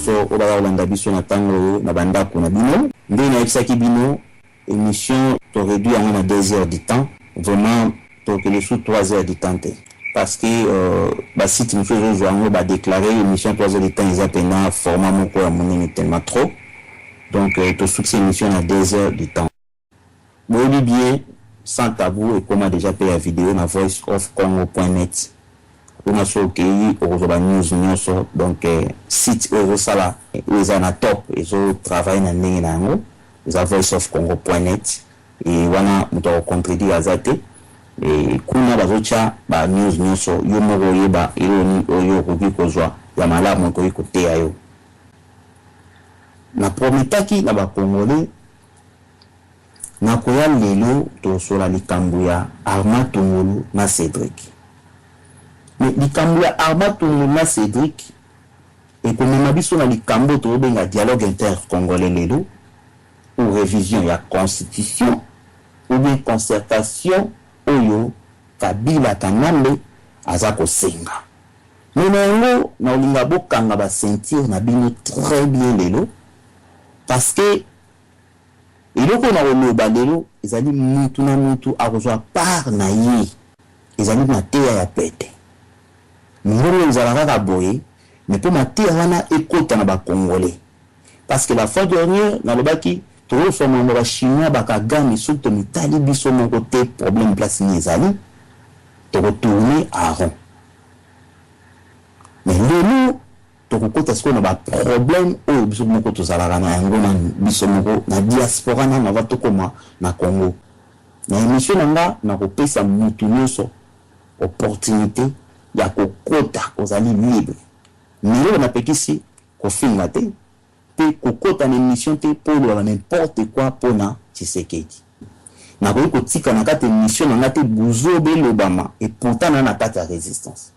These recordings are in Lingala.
nyonso oba olanda biso na tango na bandako na bino nde na exaki bino émission to réduit en 2 heures du temps vraiment to que les sous 3 heures du temps parce que bah si tu nous fais jouer bah déclarer émission 3 heures du temps ils appellent format mon quoi mon tellement trop donc to succès émission à 2 heures du temps bon bien sans tabou et comment déjà payer la vidéo na voiceofcongo.net on a sur pays au news nyonso donc site eurosala ils en a top ils ont travaillé na ndenge na ngo ils a voiceofcongo.net et wana muto contredire azate et kuna bazocha ba news nyonso yo moko yeba ironi oyo koki kozwa ya malamu ko ikotea yo na prometaki na ba congolais na koya lelo to sola likambo ya Armand Tungulu na Cédric mais likambo ya Armand Tungulu na Cédric et comme biso na likambo to benga dialogue inter-congolais lelo ou révision ya constitution ou bien concertation oyo Kabila Kanambe azako senga mais nango na olinga bokanga ba sentir na bino très bien lelo parce que eloko na oloba lelo ezali mutu na mutu akozwa part na ye ezali mateya ya pete ngolo ezalaka ka boye mais pour mateya wana ekota na ba congolais parce que la fois dernière na lobaki to somo na ba chinois bakagami surtout mitali biso mon côté problème place ni ezali to retourner à rond mais lelo to kokota ce qu'on a problème au biso moko to zalaka na yango na biso moko na diaspora na vato koma na Congo na émission nanga na kopesa mutu nyonso opportunité ya kokota ozali libre mais na pekisi ko finga te pe kokota na émission te pour n'importe quoi pona Tshisekedi na ko tika na kata émission nanga te buzobe lobama et pourtant na kata résistance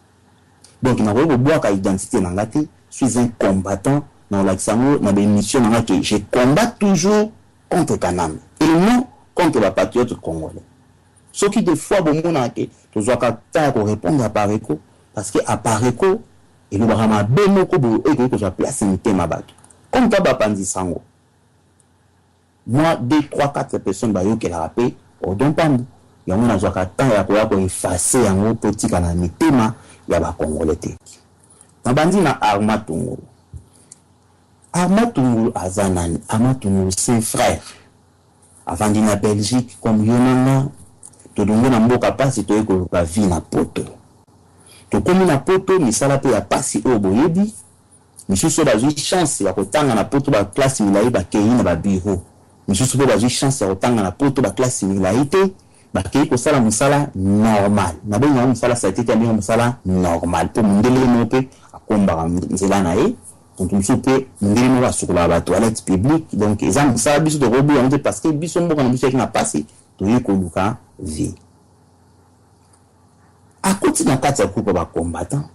donc na ko boa ka identité nanga te suis un combattant dans l'accent dans l'émission dans laquelle je combat toujours contre Kanam et non contre la patriote congolais. Ce qui des fois bon mon que tu dois pour répondre à Pareko parce que à Pareko et le barama bemoko et que je place un thème à comme toi Bapandi Sango. Moi 2 3 4 personnes ba yo qui la rappelé au don pambu. Ya mona zoka temps ya ko effacer yango petit kana mitema ya ba congolais te. Nabandi na Armand Tungulu. Armand Tungulu azanani. Armand Tungulu c'est frère. Avant na Belgique comme yonanga to dongo na mboka pasi to ekoluka vie na poto. To komi na poto misala pe ya pasi o boyebi. Misusu bazwi chance ya kotanga na poto ba classe milai ba kei na ba bureau. Misusu pe bazwi chance ya kotanga na poto ba classe milai te. Bakei ko sala musala normal na benga musala satite ya musala normal pour ndele mope akomba nzela na ye donc musupe ndele mo basukula ba toilette publique donc ils ont ça biso de robo en parce que biso mboka na biso qui na passé to yeko luka vie à côté na kata coupe ba combattant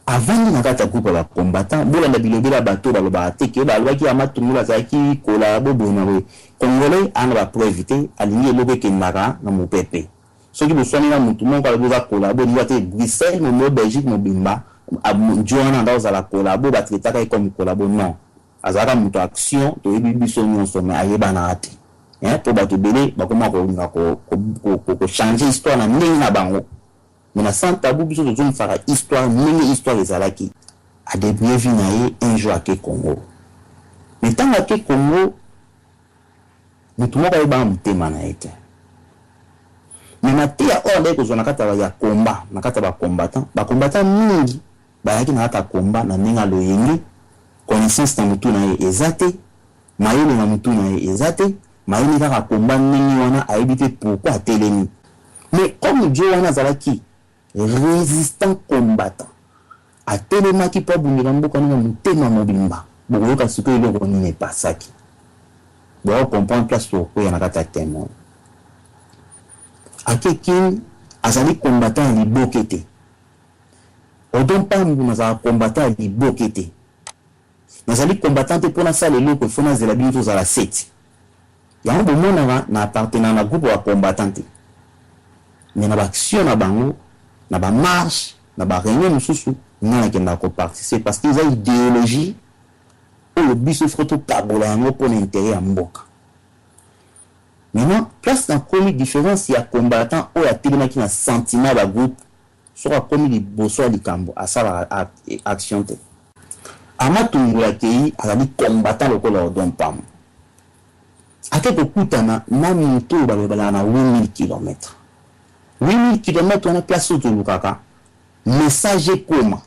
avant na kata coupe ba combattant bola na bilobela bato ba loba te ke ba lobaki amatumula zaki kola bobo na we congolais ana ba pour éviter aligner lobe ke nara na mopepe ceux qui me soignent na mutu mon ba boza kola bo ni te Bruxelles mo Belgique mo bimba Joana dans la collabo ba traiter comme collabo non azaka mutu action to yebi biso nyonso mais ayeba na ate pour ba to belé ba comment ko changer histoire na ndenge na bango mais na sans tabou biso to zone fara histoire ndenge histoire ezalaki a débrouiller vie na ye un jour à Congo mais tant à Congo mutu moko ayeba mutema na ete mais matia orde ko zona kata ya combat na kata ba combattant mingi ba yaki na kata combat na ninga loyengi connaissance na mutu na ye ezate mayele na mutu na ye ezate mayele kaka combat ningi wana aibite pourquoi atelemi mais comme Dieu wana zalaki résistant combattant atelema ki pa bundira mboka na mutema mobimba bokoyoka sikoyo eloko nini epasaki bo comprendre place pourquoi yana kata témoin Akekin azali combattant libokete. Odon pa mbunaza combattant libokete. Nazali combattant pour na sale loko fona zela binto za la 7. Ya mbo mona na appartenant na groupe wa combattant. Mais na ba action na bango, na ba marche, na ba réunion mususu, n'a qui n'a participer parce qu'ils ont une idéologie où le biso photo kabola yango pour l'intérêt à mboka. Maintenant, place dans commis différence, il y a combattant ou il y a tellement qui a sentiment de groupe sur la commis de bosso de cambo à ça action. Amatungu la kei a dit combattant le color don pam. A quelque kutana na minto balabala na 8000 km. 8000 km on a place au Lukaka. Message comment?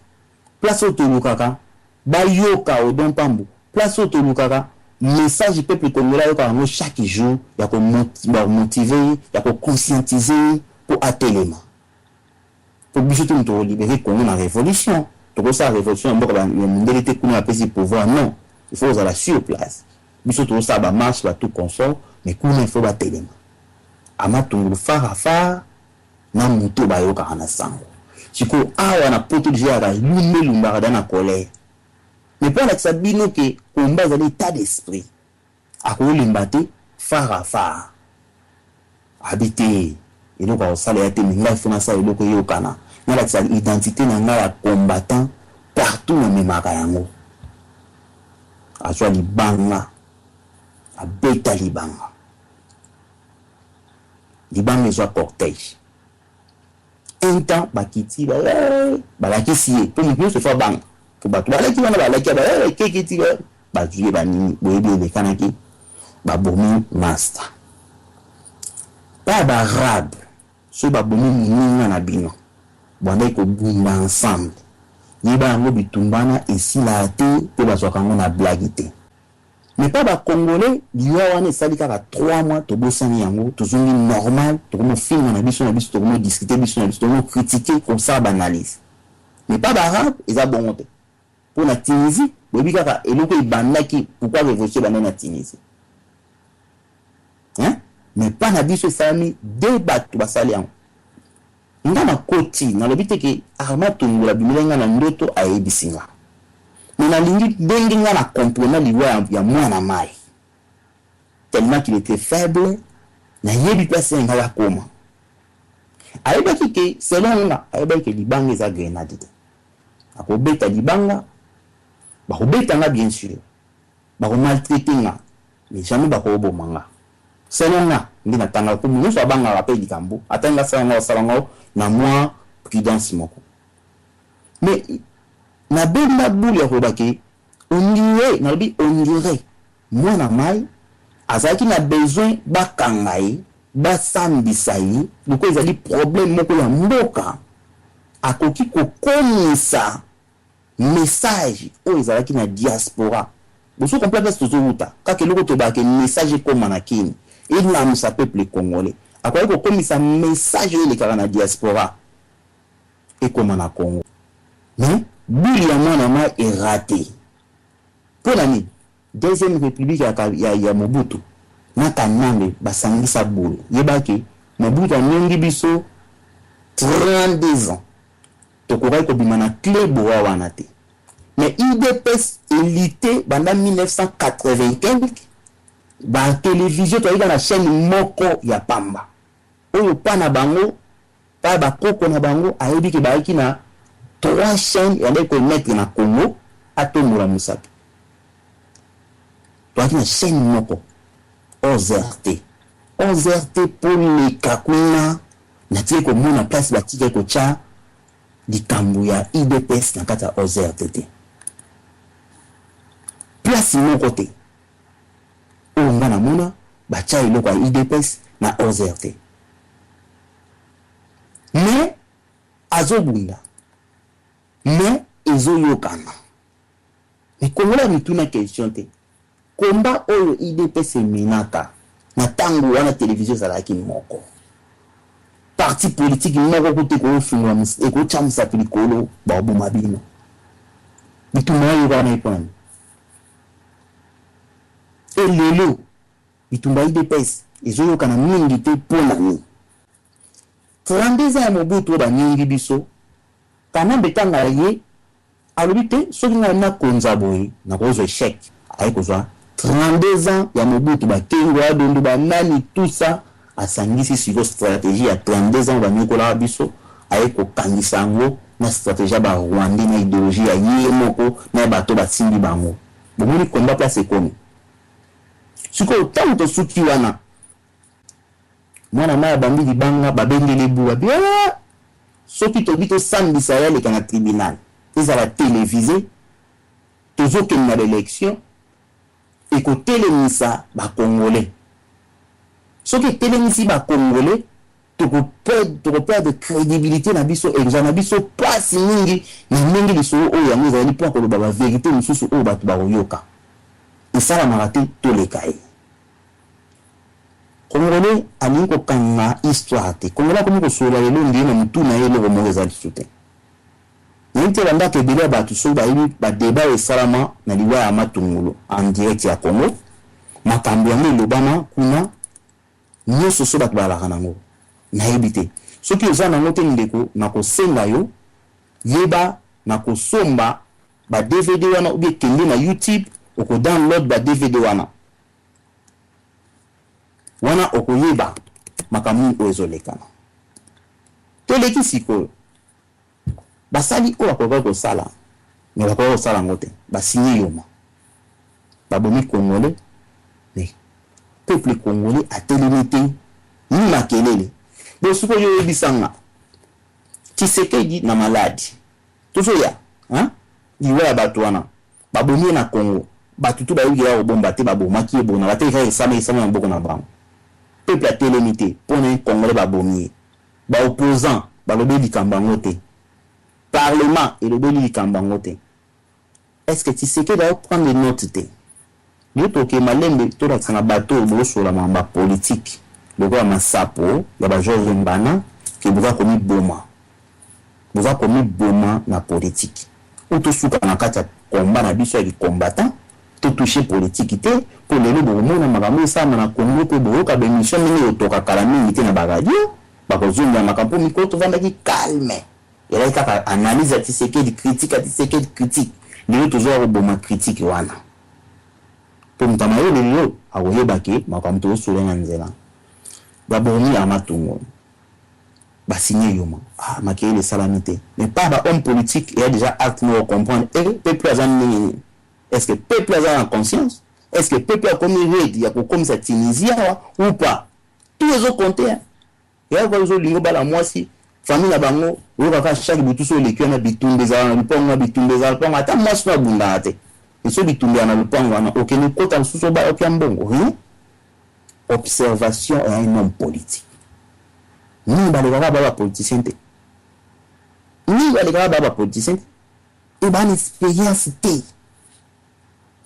Place au Lukaka. Bayoka au don pambo. Place au Lukaka. Message peuple congolais chaque jour, il y a pour motiver, il y a pour conscientiser, pour atteler. Pour bien tout libérer Congo dans la révolution. Pour ça la révolution, il était qu'on a pris pouvoir non, il faut aller sur place. Bien tout ça va marche, va tout consort, mais qu'on il faut atteler. Amatungu far na muto bayoka na sango. Siko awa na poto déjà lumé lumbarada na colère. Mais pour l'accepter que combat dans l'état d'esprit à quoi l'imbaté phare à phare habiter et donc on s'allait être minga fona ça et donc yokana na la identité na combattant partout dans mes makayango a soit libanga a beta libanga soit cortège un temps bakiti la kisi pour nous se faire bang pour battre la qui va la qui va qui tire ba juer ba ni boyebi le kanaki ba bomi master pas ba arabe so ba bomi ni na bino banda ko bunda ensemble ni ba ngo bitumbana ici la te pour ba soka ngona blagité mais pas ba congolais liwa wana salika ka 3 mois to bosani yango to zongi normal to mo film na biso to mo discuter biso to mo critiquer comme ça banalise mais pas ba arabe ils a bon honte pour la Tunisie, Bobika et l'autre bandaki pourquoi révolution la Tunisie. Hein? Mais pas na biso famille débat to basalian. Ngana koti na lobite ke armatungu la bimelenga na ndoto ayebisinga. Mais na lingi bengi ngana comprendre liwa ya mwana mai. Tellement qu'il était faible, na yebi pesa ngala koma. Ayebaki ke selon nga ayebaki ke libanga za grenade. Akobeta libanga bakobetanga bien sûr bakomaltraiter nga mais jamais bakobomanga selon nga ndina tanga ko munyo so banga rappel likambo atanga salanga na moi prudence moko mais na benda buli akobaki on dirait moi na mai azaki na besoin bakangai basambisa yi loko ezali problème moko ya mboka akoki kokomisa message o ezalaki na diaspora boso complète ce zoruta kaka loko to ba ke message comme manakini il na musa peuple congolais akoki kokomisa message o le kala na diaspora et comme na Congo mais bili ya mwana ma est raté pour l'année deuxième république ya Mobutu na kanambe basangisa boule yebaki Mobutu a biso 32 ans tokokai kobima na clé boa wana te mais IDPS élité pendant 1995 ba télévision toyika na chaîne moko ya pamba oyo pana bango pa ba koko na bango ayebi ke baiki na 3 chaînes ya ndeko mettre na Congo atomura musapi toyiki na chaîne moko OZRT pour les kakuna na tie ko mona place ba tike ko cha likambo ya IDPS na kata OZRT place moko te oyo nga na mona bacha eloko ya IDPS na OZRT mais azobunda mais ezoyokana mais kongola mituna question te komba oyo IDPS eminaka na tango wana télévision ezalaki moko parti politique moko kote ko finwa e ko chamsa pilikolo ba boma bino bituma yo bana ipana et lelo bitumba IDPS ezoyo kana mingi te pona ni 32 ans Mobutu ba mingi biso kana betanga ye alobi te soki na konza boye na kozo échec ay kozwa 32 ans ya Mobutu ba kengo adondo ba nani tout ça asangisi sur stratégie à 32 ans ba nikola biso ay ko kangisa ngo na stratégie ba Rwanda na idéologie ya yemoko na bato batindi bango bomoni combat place comme siko tant to suki wana mwana na bambi libanga babengele buwa bien soki to bito samedi ça le kana tribunal ils la télévisé toujours qu'il y a l'élection et que télémisa ba congolais soki télémisi ba congolais tu peux perdre de crédibilité na biso exam na biso place mingi na mingi biso o ya nous ali pour que la vérité mususu o batu ba yoka et ça la maraté tous les cas Congolais ali ko kanga histoire te Congolais comme ko sola lelo ndi na mutu na yele ko mongeza lisute nite banda ke bila batu so ba ibi ba débat et salama na liwa ya matungulu en direct ya Congo makambo ya lobama kuna nyoso so batu bala kanango na ebité soki ozana ngote ndeko na ko senga yo yeba na ko somba ba DVD wana obi kende na YouTube oko download ba DVD wana okoyeba makamu oezolekana toleki siko basali o bakoka ko sala mais bakoka ko sala ngote basigné yoma babomi congolais mais peuple congolais a télémité ni makelele bo siko yo bisanga Tshisekedi na maladi toujours ya hein diwa bato wana babomi na Congo batu tu bayoki ya bomba te babomaki ebona bateka esama na boko na bango peuple a télémité pour un Congolais babomi ba opposant balobi likambango te parlement et lobi likambango te est-ce que Tshisekedi va prendre des notes te yoto ke malembe to na bato boso la mamba politique le gwa masapo ya ba Georges Mbana ke buka komi boma na politique auto suka na kata combat na biso ya combattant tout toucher politique te pour les lobo mona makambo ça na Congo pe boka bemission mini otoka kala mingi te na bagadio bakozunga makambo mikoto vandaki calme et là ka analyse à Tshisekedi critique les toujours boma critique wana pour mtamayo lelo awoyebake makambo to solo na nzela baboni amatungo basigné yoma makele salamité mais pas ba homme politique il y a déjà acte pour comprendre et peuple azan est-ce que peuple a en conscience est-ce que peuple a commis raid il y a comme ça Tunisie ou pas tous les autres comptés il y a quoi lingo bala mwasi famille na bango o ka chaque butu so le kiona bitumbe za lupongo ata mwasi na bunda ate so bitumbe na lupongo na okeni kota suso ba okiambongo observation et un homme politique ni ba le baba politicien te et ba expérience te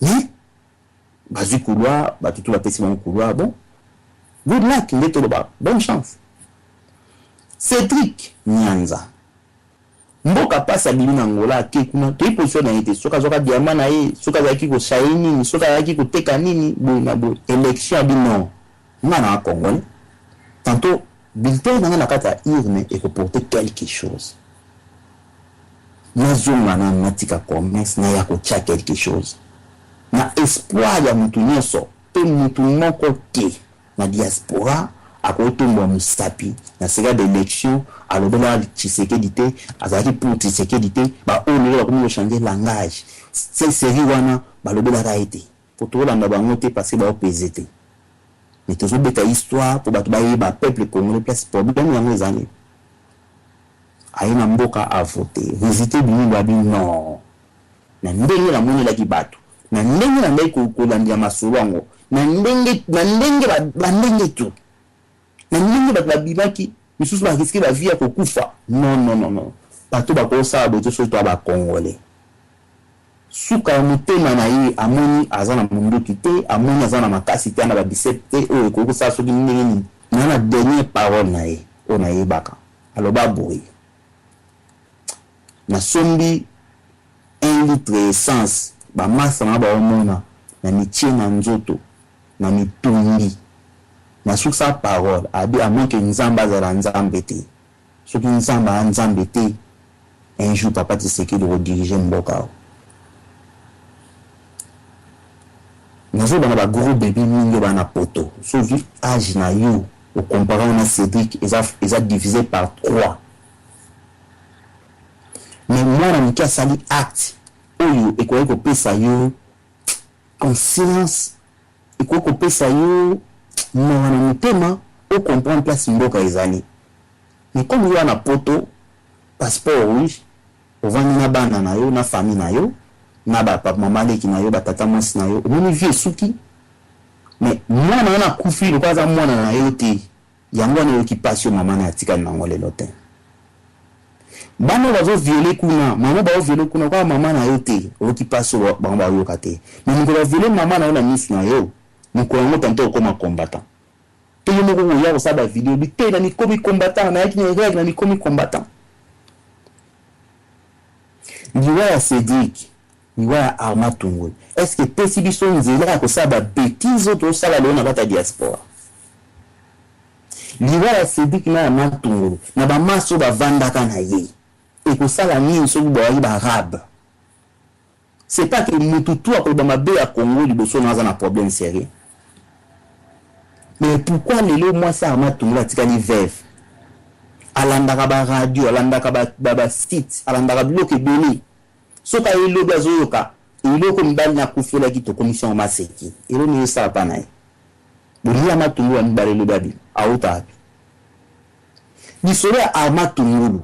mais bazu couloir ba tout la petit mon couloir bon good luck ndeto ba bonne chance Cédric Nyanza mboka pasa bili na ngola ke kuna to position na ite soka zoka diamant na ye soka zaki ko shaini soka zaki ko teka nini bo élection bino ngana Congo tantôt bulletin na kata urne et reporter quelque chose na zoma na matika commerce na ya ko cha quelque chose na espoir ya mutu nyonso pe mutu moko te na diaspora akotomba musapi na sega d'élection alobela Tshisekedi te azaki pour Tshisekedi te ba onele ba komi changer langage c'est série wana balobela raité pour to landa bango te parce ba opéser te mais toujours beta histoire pour ba ba peuple congolais place problème ya ngezani aina mboka a voter visiter bini ba bin non na ndenge la moni la kibatu na ndenge na ndai ko landia masolwango na ndenge tu na ndenge ba bibaki misusu ba risque ba vie ko kufa non bato ba ko sa boto so to ba congolais suka mutema na ye amoni azana mundu kite amoni azana makasi te na ba bisete o ko sa so ndenge na dernière parole na ye ona ye baka aloba boy na sombi 1 litre essence ba masa na ba omona na mitie na nzoto na mitumbi na suksa parole abi amanke nzamba za nzambe te soki nzamba nzambe te un jour papa Tshisekedi rediriger mboka nazo bana ba gros bébé mingi bana poto so vu âge na yo au comparé na Cédric ils a divisé par 3 mais mwana moke asali acte oyo ekoki kopesa yo conscience, ekoki kopesa yo mawa na motema ocomprendre place mboka ezali. Mais comme yo na poto passeport rouge ovandi na bana na yo na famille na yo na bapapa mama leki na yo batata mwasi na yo omoni vie esuki, mais mwana wana akufi lokola aza mwana na yo te, yango wana yoki pasi yo mama na atikali nango lelo te. Bana bazoviole kuna mama bazoviole kuna kwa mama na yo te oyoki pasi bango bayoka te, mais mokolo baviole mama na yo na misu na yo mokolo yango tante okoma combattant te yo moko koya kosala bavideo bi te na mikomi combattant nayaki na règle na mikomi combattant. Liwa ya Cédric, liwa ya Arma Tungulu, est-ce que pesi biso nzela ya kosala babétise oyo tosala lelo na bata diaspora? Liwa ya Cédric na Arma Tungulu na bamaso bavandaka na ye ekosala nini soki bawaki baarabe? C'est pas que mututu akoloba mabe ya Congo liboso na aza na problème sérieux. Mais pourquoi lelo mwasi Arma Tungulu atikali veuve? Alandaka ba radio, alandaka ba site, alandaka biloko ebele. Soka elobi azoyoka eloko mibali na kufelaki to commission maseki elo ni esala pa na ye boli Arma Tungulu mibali elobi abi auta abi lisolo ya Arma Tungulu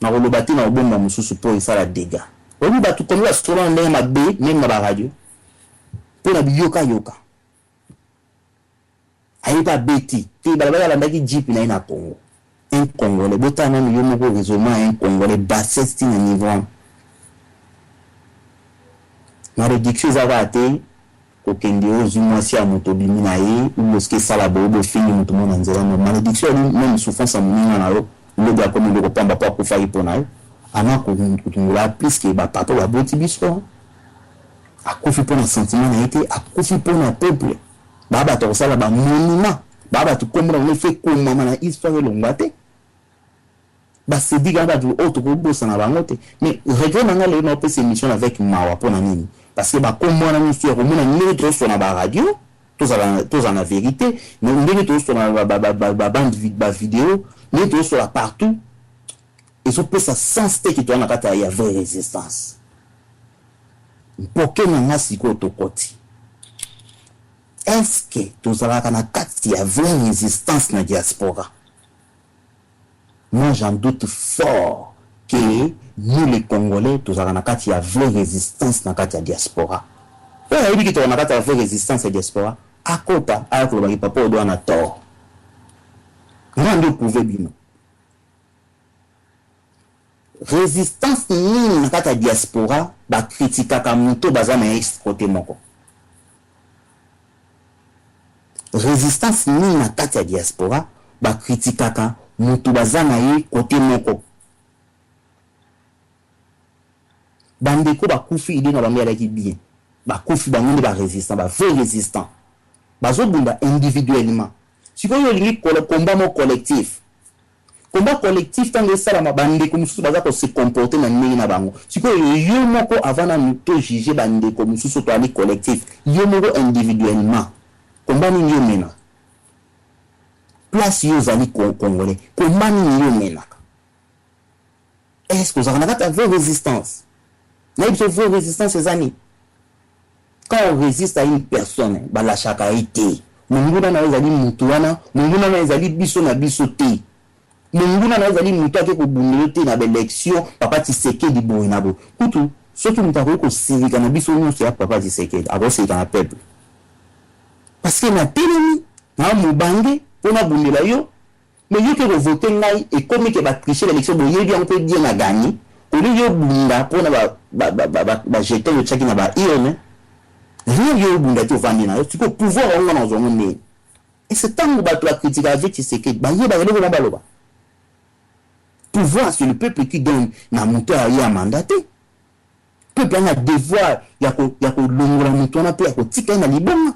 na koloba te na obomba mosusu po esala dega obi batu komi basolo ndenge mabe même na ba radio po na biyoka yoka ayeba beti te balabala alandaki jeep na ye na Congo. Un Congolais botana mi yo moko raisonnement un Congolais bassesse na niveau na réduction ezaka te kokende ozu mwasi ya moto bimi na ye uboske sala bobo fini moto mona nzela no malédiction même souffrance amunina na yo lobi akomi ndeko pamba po akufa ipona yo ana kutungula plus que ba papa ba boti biso akufi pona sentiment na été akufi pona peuple baba to sala ba monument baba to komona ne fait ko mama na histoire longa te ba se diga ba du auto ko bossa na bango te. Mais regret nanga le no pese émission avec mawa pona nini parce que ba komona ni sur ko mona ni to sur na ba radio tous en la vérité mais on to sur na ba bande vidéo ni to sur la partout et so pesa sans te ki to na kata ya vraie résistance poke nanga siko to koti. Est-ce que tous ala kana kati ya vraie résistance na diaspora? Moi, j'en doute fort que nous, les Congolais, tous à la il y a vraie résistance dans la diaspora. Et il dit qu'il y a une vraie résistance à la diaspora. À côté, à côté, il n'y a pas de tort. Rien ne pouvait bien. Résistance dans la diaspora, bah critique à Moto, bazana côté moko. Résistance dans la diaspora, bah critique à mutu bazana ye côté moko bandeko bakufi ide na bango alaki bien bakufi bango ba résistant ba vrai résistant bazobunda individuellement sikoyo lingi combat mo collectif tango sala mabandeko mususu baza ko se comporter na ndenge na bango sikoyo yo moko avant na muto juger bandeko mususu to ali collectif yo moko individuellement combat ni yo mena place yo zali congolais comment ni yo menaka est-ce que vous avez une vraie résistance na une vraie résistance ces années quand on résiste à une personne bala chaka été munguna na ezali mutu wana munguna na ezali biso na biso te munguna na ezali mutu ake ko bundelo te na élection papa Tshisekedi boinabo kutu soki mutako ko sivika na biso nyonso ya papa Tshisekedi aboseka na peuple parce que na telemi na mubange on a boumé là yo mais yo que voter ngai et comme que va tricher l'élection bon yebi on peut dire na gagné au lieu yo bunda pour na ba jeter le chaki na ba ione rien yo bunda to vandi na yo tu peux pouvoir on na zo ngone et c'est tant ba to critiquer avec c'est que ba yeba le ba baloba pouvoir sur le peuple qui donne na moteur ya mandaté peuple a devoir ya ko longola moto na pe ya ko tika na libonga.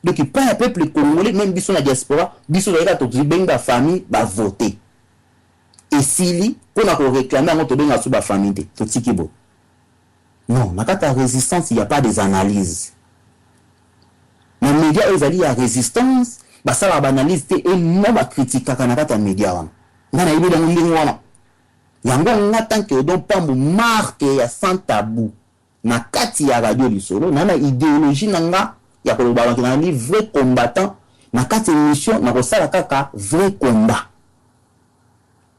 Donc, il pas un peuple congolais, même biso na diaspora, biso na yaka tozi benga famille, ba voter. Et s'il pour na réclamer à notre benga sous ba famille, to tikibo. Non, na kata résistance, il n'y a pas des analyses. Les médias, ils allaient à résistance, bah ça va analyse et non ba critique na kata média wana. Ngana ibi dans ndingo wana. yango nga tant que Odon Pambo marque ya sans tabou na kati ya radio lisolo na idéologie nanga ya koloba na li vrai combattant na kati émission na kosala kaka vrai combat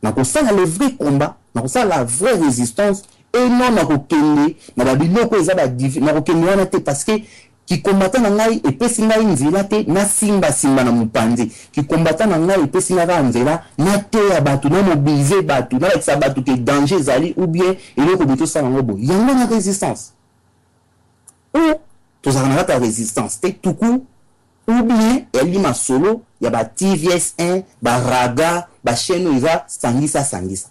na kosala le vrai combat na kosala la vraie résistance et non na kokende na babiloko eza ba na kokende wana te parce que qui combattant na ngai epesi ngai nzela te na simba na mupanzi qui combattant na ngai epesi ngai nzela na te ya batu na mobiliser batu na sa batu ke danger zali ou bien eloko bito sa ngobo yango na résistance ou tozana ta résistance te tout coup ou bien elima solo ya ba TVS1 ba raga ba chaîne iza sangisa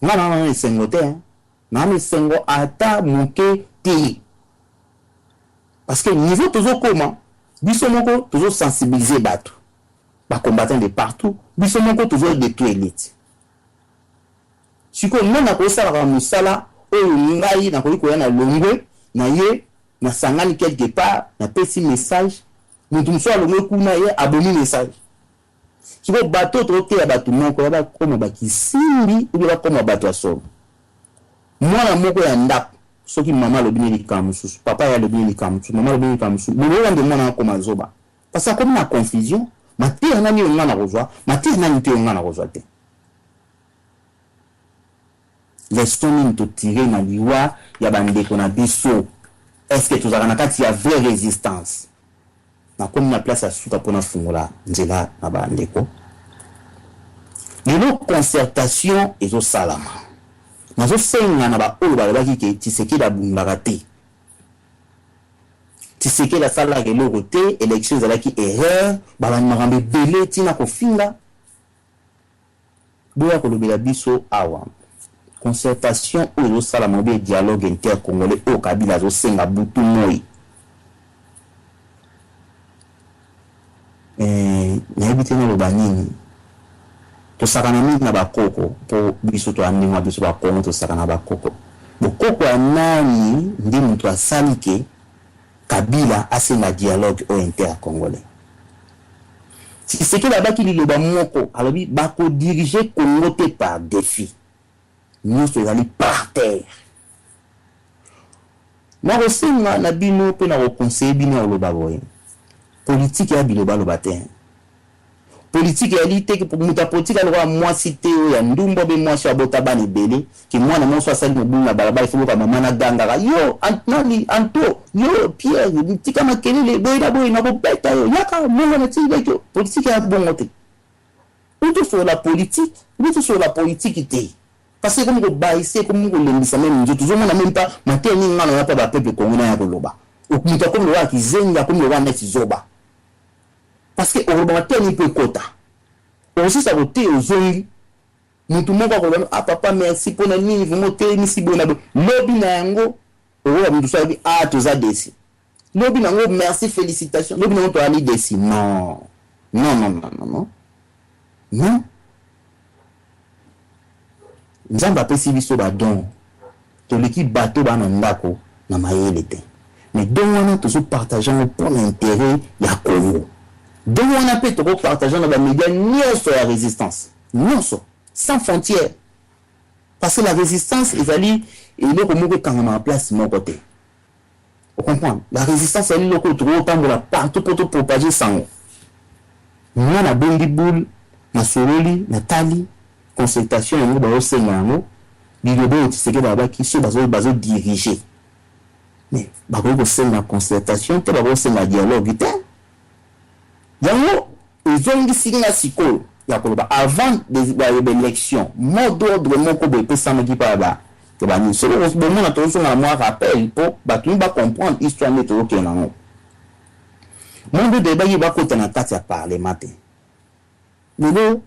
non esengo te na esengo ata moke te parce que niveau toujours comment biso moko toujours sensibiliser bato ba combattants de partout biso moko toujours détruire élite siko nona ko sala musala oyo ngai na ko na longwe na ye na sangani quelque part na pesi message mutu mso alongwe kuna ye aboni message siko bato trote ya bato moko ya ba koma ba kisimbi ou ba koma bato aso mwana moko ya ndap soki mama lobini likamusu papa ya lobini likamusu mama lobini likamusu bolo nde mwana koma zoba parce que comme na confusion mati na ni ngana kozwa mati na ni te ngana kozwa te laissons-nous te tirer na liwa ya bandeko na biso est-ce que tozaka na kati ya vraie résistance na comme na place à suka pona fungula nzela na bandeko lelo concertation ezo salama nazo senga na ba oyo balobaki ke Tshisekedi abumbaka te Tshisekedi asala keloko te élection ezalaki erreur babani makambo ebele tina kofinga boya kolobela biso awa concertation oyo salama obe dialogue intercongolais o Kabila azo senga butu moi nayebi te naloba nini tosakana mingi na bakoko po biso toandingwa biso bakongo tosakana bakoko bokoko ya nani ndi mutu asali ke Kabila asenga dialogue o intercongolais Tshisekedi abaki liloba moko alobi bakodirige Congo te par défi nyonso ezali par terre nakosenga na bino mpe na koconseille bino ya koloba boye politique ya biloba te politique ya lite ke muta politique aloko mwasi te ya ndumbo be mwasi abota bana ebele ki mwana monso asali mobulu na balabala ifo ka mama na gangaka yo antoni anto yo Pierre tika makelele boye na bobeta yo yaka mongo na tili beko politique ya bongo te uto sur la politique te parce que comme ko baisse comme ko lembisa même nzo toujours mona même pas mateni ngana na pa ba peuple congolais ya koloba okuta comme wa kizenga comme wa na tizoba parce que au mateni peut kota aussi ça voter aux zongi mutu moko ko ah papa merci pour na nini vous moté ni si bona lobi na yango o mutu sabi ah toza desi lobi na ngo merci félicitations lobi na ngo to ali desi non nzamba pesi biso ba don to l'équipe bateau ba na ndako na mayele te mais donc on a toujours partagé pour l'intérêt ya Congo donc on a peut to partager na ba médias nyonso ya résistance nyonso sans frontières parce que la résistance ezali eloko moko kangama en place mon côté vous comprenez la résistance elle loko trop tambola partout pour propager sango na bondi boule na sololi na tali consultation yango ba osenga yango bilobo Tshisekedi abaki so bazo diriger mais ba ko senga concertation te ba ko senga dialogue te yango ezongi singa siko ya koloba avant des élections mot d'ordre moko bo pesa maki pa ba te ba ni so bo mona to so na moi rappel po ba tu ba comprendre histoire ne to ke nango monde de ba yi ba ko tana kati ya parlement te lelo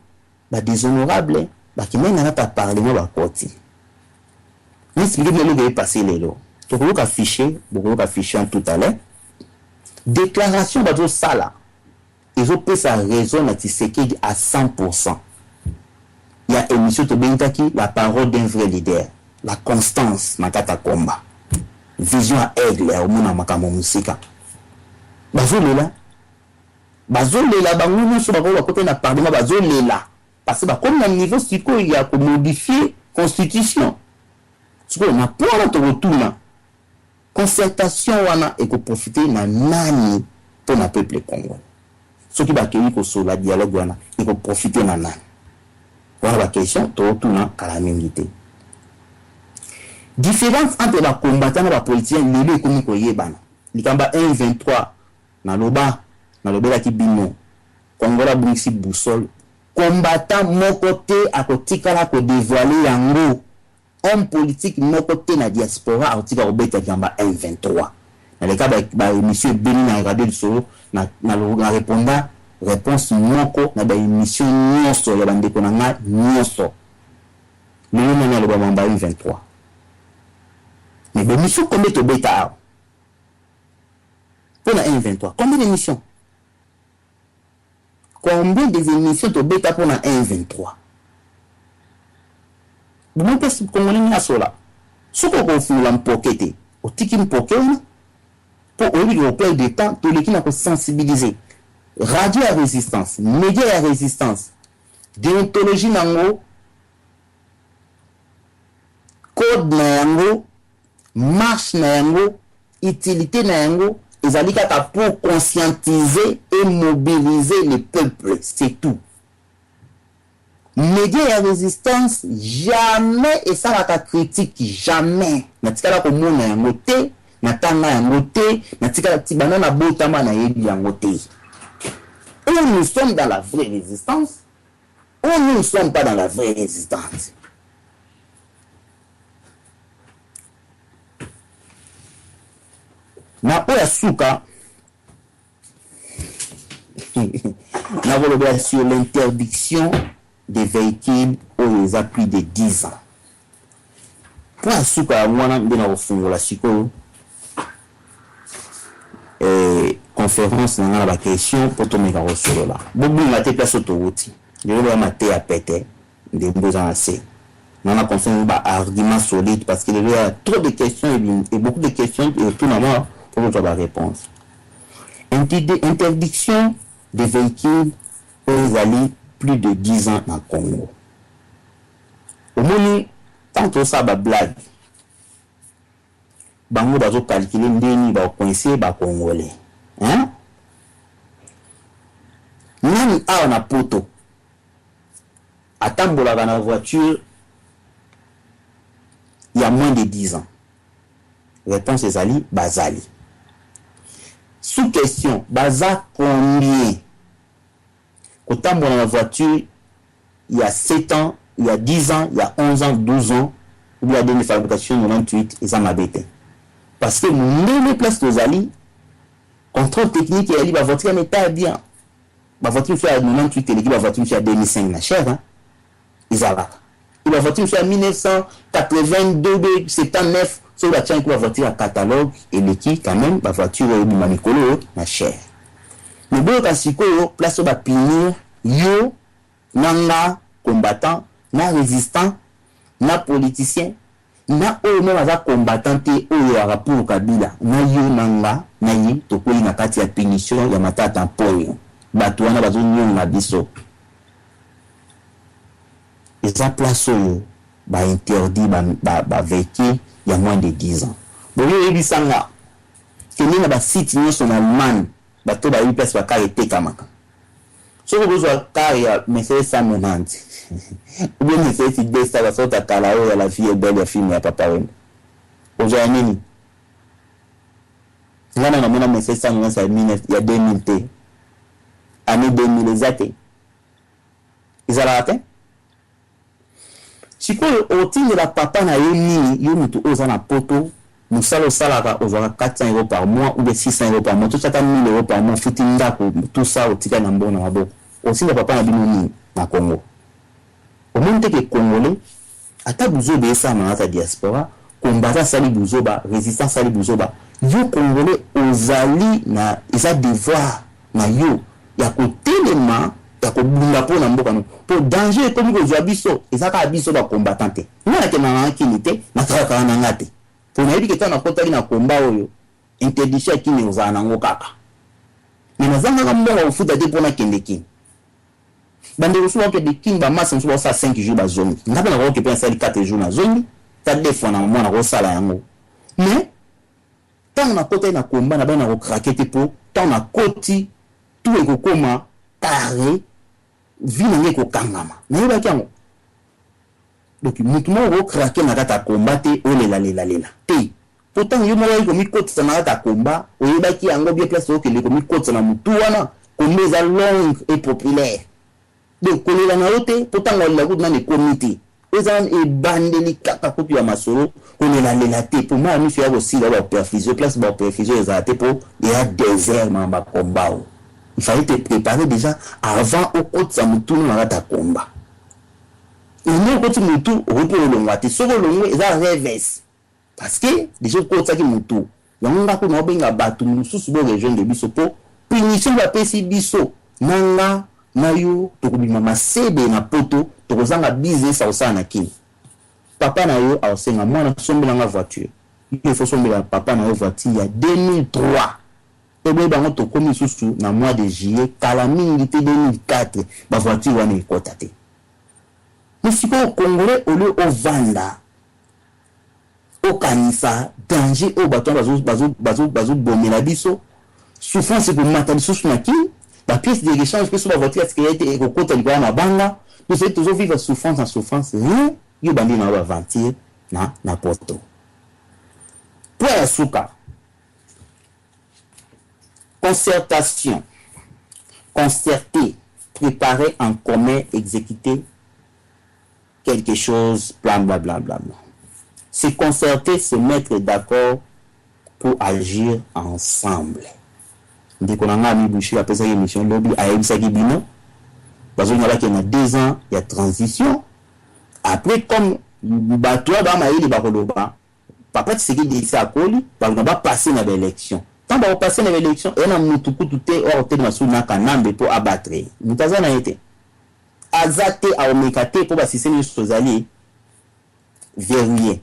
ba déshonorable ba ki mena na ta parlement ba koti ni expliquer le que est passé lelo to ko ka fichier tout à l'heure déclaration ba to sala ils ont pris sa raison à Tshisekedi à 100%. Il y a émission de Bentaki, la parole d'un vrai leader, la constance, Makata Komba, vision à aigle, au monde à Makamo Musika. Bazolela, bangouni sur la côté n'a parlé, bazolela, parce que comme le niveau siko il y a modifier constitution siko na pour to retourna concertation wana et ko profiter na nani pour na peuple congolais ce qui va accueillir ko sur la dialogue wana et ko profiter na nani voilà la question to retourna calamité différence entre les combattants et les politiciens lelo ekomi ko yebana likamba 1-23 na loba la kibino kongola bungisi boussole combattant mon côté à côté kala ko dévoiler yango homme politique mon côté na diaspora article obeta kamba 1-23 dans le cas ba monsieur Beni na radio du solo na répondant réponse moko na ba émission nyonso ya bandeko na nga nyonso lelo na loba mamba 1-23 mais ba mission combien to beta pour la 1-23 combien d'émissions combien d'émissions to beta pour la 1-23 bon parce que congolais na sola soko ko fula mpokete otiki mpokena pour au lieu de de temps to l'équipe na ko sensibiliser radio à résistance média à résistance déontologie nango code na yango marche na yango utilité na yango ezali kaka pour conscientiser et mobiliser le peuple, c'est tout. Média et résistance, jamais, et ça la critique, jamais. Natikala ko mona yango te, natanga yango te, natikala tibana na botama na yebi yango te. Ou nous sommes dans la vraie résistance, ou nous ne sommes pas dans la vraie résistance. Na oya suka na volobela sur l'interdiction des véhicules aux appuis de 10 ans. Pour la suka wana mbena kofungola siko conférence na la question pour tomber ka solo là. Bobu ngate place autoroute. Yo le maté à péter des besoins assez. On a confiance ba argument solide parce qu'il y a trop de questions et beaucoup de questions et tout normalement pour avoir la réponse. Interdiction des véhicules aux alliés plus de 10 ans dans le Congo. Au moins, tant que ça va blague, bango bazo calculer ndeni ba coincer ba congolais. Hein? Nani a na poto. Atambola dans la voiture il y a moins de 10 ans. Réponse des alliés, Bazali. Sous question, Baza combien? Autant dans la voiture, il y a 7 ans, il y a 10 ans, il y a 11 ans, 12 ans, il y a des fabrications 98, et ça m'a bêté. Parce que les places de Zali, contrôle technique, et la voiture n'est pas bien. La voiture fait à 98 et la voiture fait à 2005, la chère, hein? Ils avaient. Et la voiture fait à 1982, 79, sur la tienne, la voiture à catalogue, et l'équipe, quand même, la voiture du Manicolo, la chère. Mais bon, quand c'est quoi, place au bapinir, yo, nanga, combattant, na résistant, na politicien, na o même aza combattant te o yo rapport Kabila, na yo nanga, na yi to ko na kati ya punition ya matata mpoyo. Bato wana bazo nyonga biso. Eza place yo ba interdit ba véhicule il y a moins de 10 ans. Bon yo ebisanga. Kene na ba site nyonso na Allemagne, bato ba yi place ba karete kamaka. So ko besoin car mais c'est ça mon ante. Ou bien c'est si des ça va sortir kala o ya la fille belle ya film ya papa wenu. Aujourd'hui nini? Ngana na mona mais c'est ça mon ça il y a 2000 t. Année 2000 exact. Ils allaient atteindre. Si quoi au titre de la papa na yoni yomutu ozana poto musalo salaka ozana 400 € par mois ou bien 600 € par mois tout ça 1000 € par mois fitinda ko tout ça au tika na mbona mabo aussi le papa na bimoni na Congo au monde que congolais ata buzo be ça na ta diaspora combattant sali buzoba résistance sali buzoba yo congolais ozali na isa devoir na yo ya ko telema ya ko bunda po na mboka no po danger comme ko zwa biso ezaka biso ba combattant te na ke na kinité na traka na ngate po na yibike tana kotali na komba oyo interdiction kini ozana ngo kaka mais nazanga ka mbongo ufuta te pona kende kini bande reçoit que des king ba masse on ça 5 jours ba zone ngapa na ko ke pensa 4 jours na zone ta defo na mo na ko sala yango mais tant na côté na combat na ba na ko craquer te po tant na koti tout e ko koma carré vie na ko kangama na yoba kyango donc mutu mo ko craquer na kata combattre o lela te pourtant yo mo ko mi koti na kata combat o yoba ki yango bien place o ke le ko mi koti na mutu wana ko meza longue et populaire donc ko lela na yote pourtant on la route na les comités ezan e bandeli kaka kopi ya masolo ko lela te pour moi mi faire aussi la perfusion place ba perfusion ezate pour il y a désert ma ba combat. Il fallait te préparer déjà avant au côté ça mutu na kata combat. Et nous côté mutu repos le ngati soko le ngwe eza reverse parce que déjà côté ça qui mutu yango ngako na benga batu mususu bo région de biso po punition ba pesi biso nanga na yo tokobima masebe na poto tokozanga business au na kini papa na yo aosenga mwana sombela nga voiture il faut sombela papa na yo voiture ya 2003 ebe bango tokomi susu na mois de juillet kala mingi te 2004 ba voiture wana ekota te mais si au congolais au lieu au vanda au kanisa danger au bato bazo bomela biso souffrance pour mater biso na kini la pièce de l'échange que sur la voiture est-ce qu'il a été écoutée du na banga nous c'est toujours vivre souffrance en souffrance rien yo bandi na ba ventir na poto pour la souka concertation concerter préparer en commun exécuter quelque chose bla bla bla bla se concerter se mettre d'accord pour agir ensemble. Dès qu'on a mis bouché après ça émission lobby à Ebisaki Bino parce qu'on a là qu'il y a 2 ans il y a transition après comme bateau dans ma île bakoloba papa c'est qui dit ça koli parce qu'on va passer dans l'élection quand on va passer dans l'élection et on a mutuku tout est hors tellement sous na kanambe pour abattre mutaza na été azate a omekate pour ba système sozali verrouillé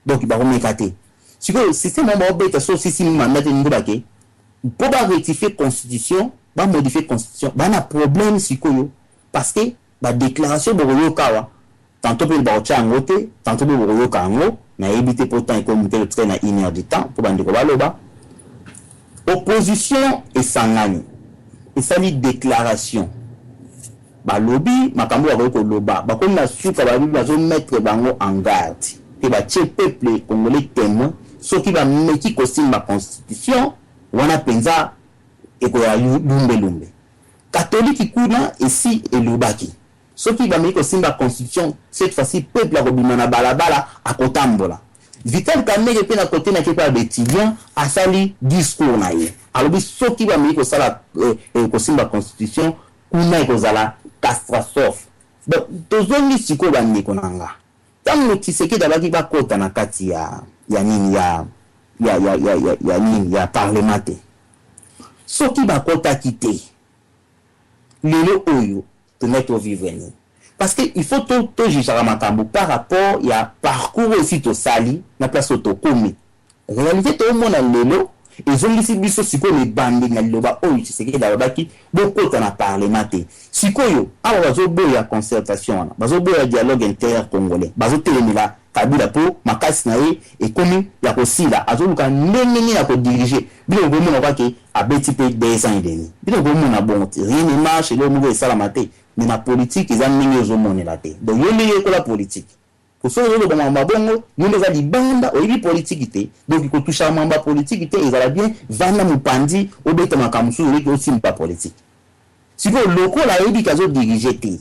donc il va omekate si que système on va obéter sur système mandat de ngobake pour pas rectifier constitution va modifier constitution va na problème sikoyo parce que la déclaration de Royokawa tantôt pour le changote tantôt pour Royokango na éviter pourtant et communiquer le train à 1 heure de temps pour bande ko baloba opposition et sangani et ça dit déclaration ba lobby makambo ya ko loba ba ko na suka ba bazo mettre bango en garde et ba tie peuple congolais témoin ce qui va mettre ko simba constitution wana penza et ko ya lumbe catholique kuna ici et lobaki ce qui va mettre ko simba constitution cette fois-ci peuple a robima na balabala a kotambola Vital Kamerhe pe na côté na kepa bétien a sali discours na ye alors ce qui va mettre ko sala ko simba constitution kuna ko zala catastrophe donc tozongi siko bandi konanga tango Tshisekedi dabaki ba kota na kati ya nini ya nini ya parlementaire soki ba kota kité lelo oyo to vivre ni parce que il faut to juger makambo par rapport ya parcours aussi to sali na place to komi réalité to mona lelo ezongisi biso sikoyo ebandi na liloba oyo Tshisekedi alobaki bokota na parlementaire sikoyo awa bazoboya concertation wana bazoboya dialogue inter-congolais bazotelemela Kabila po makasi na ye ekomi ya kosila azoluka ndenge ya kodirige bilo bomona kwake abeti pe 2 ans et demi bilo bomona bon rien ne marche le nouveau esala te mais na politique ils ont mis au monde la te donc yole ko la politique pour ça le bon mabongo yole za libanda oyibi politique te donc il faut toucher mamba politique te ezala bien vanda mupandi obeta makamusu yole aussi mpa politique si vous loko la yebi kazo diriger te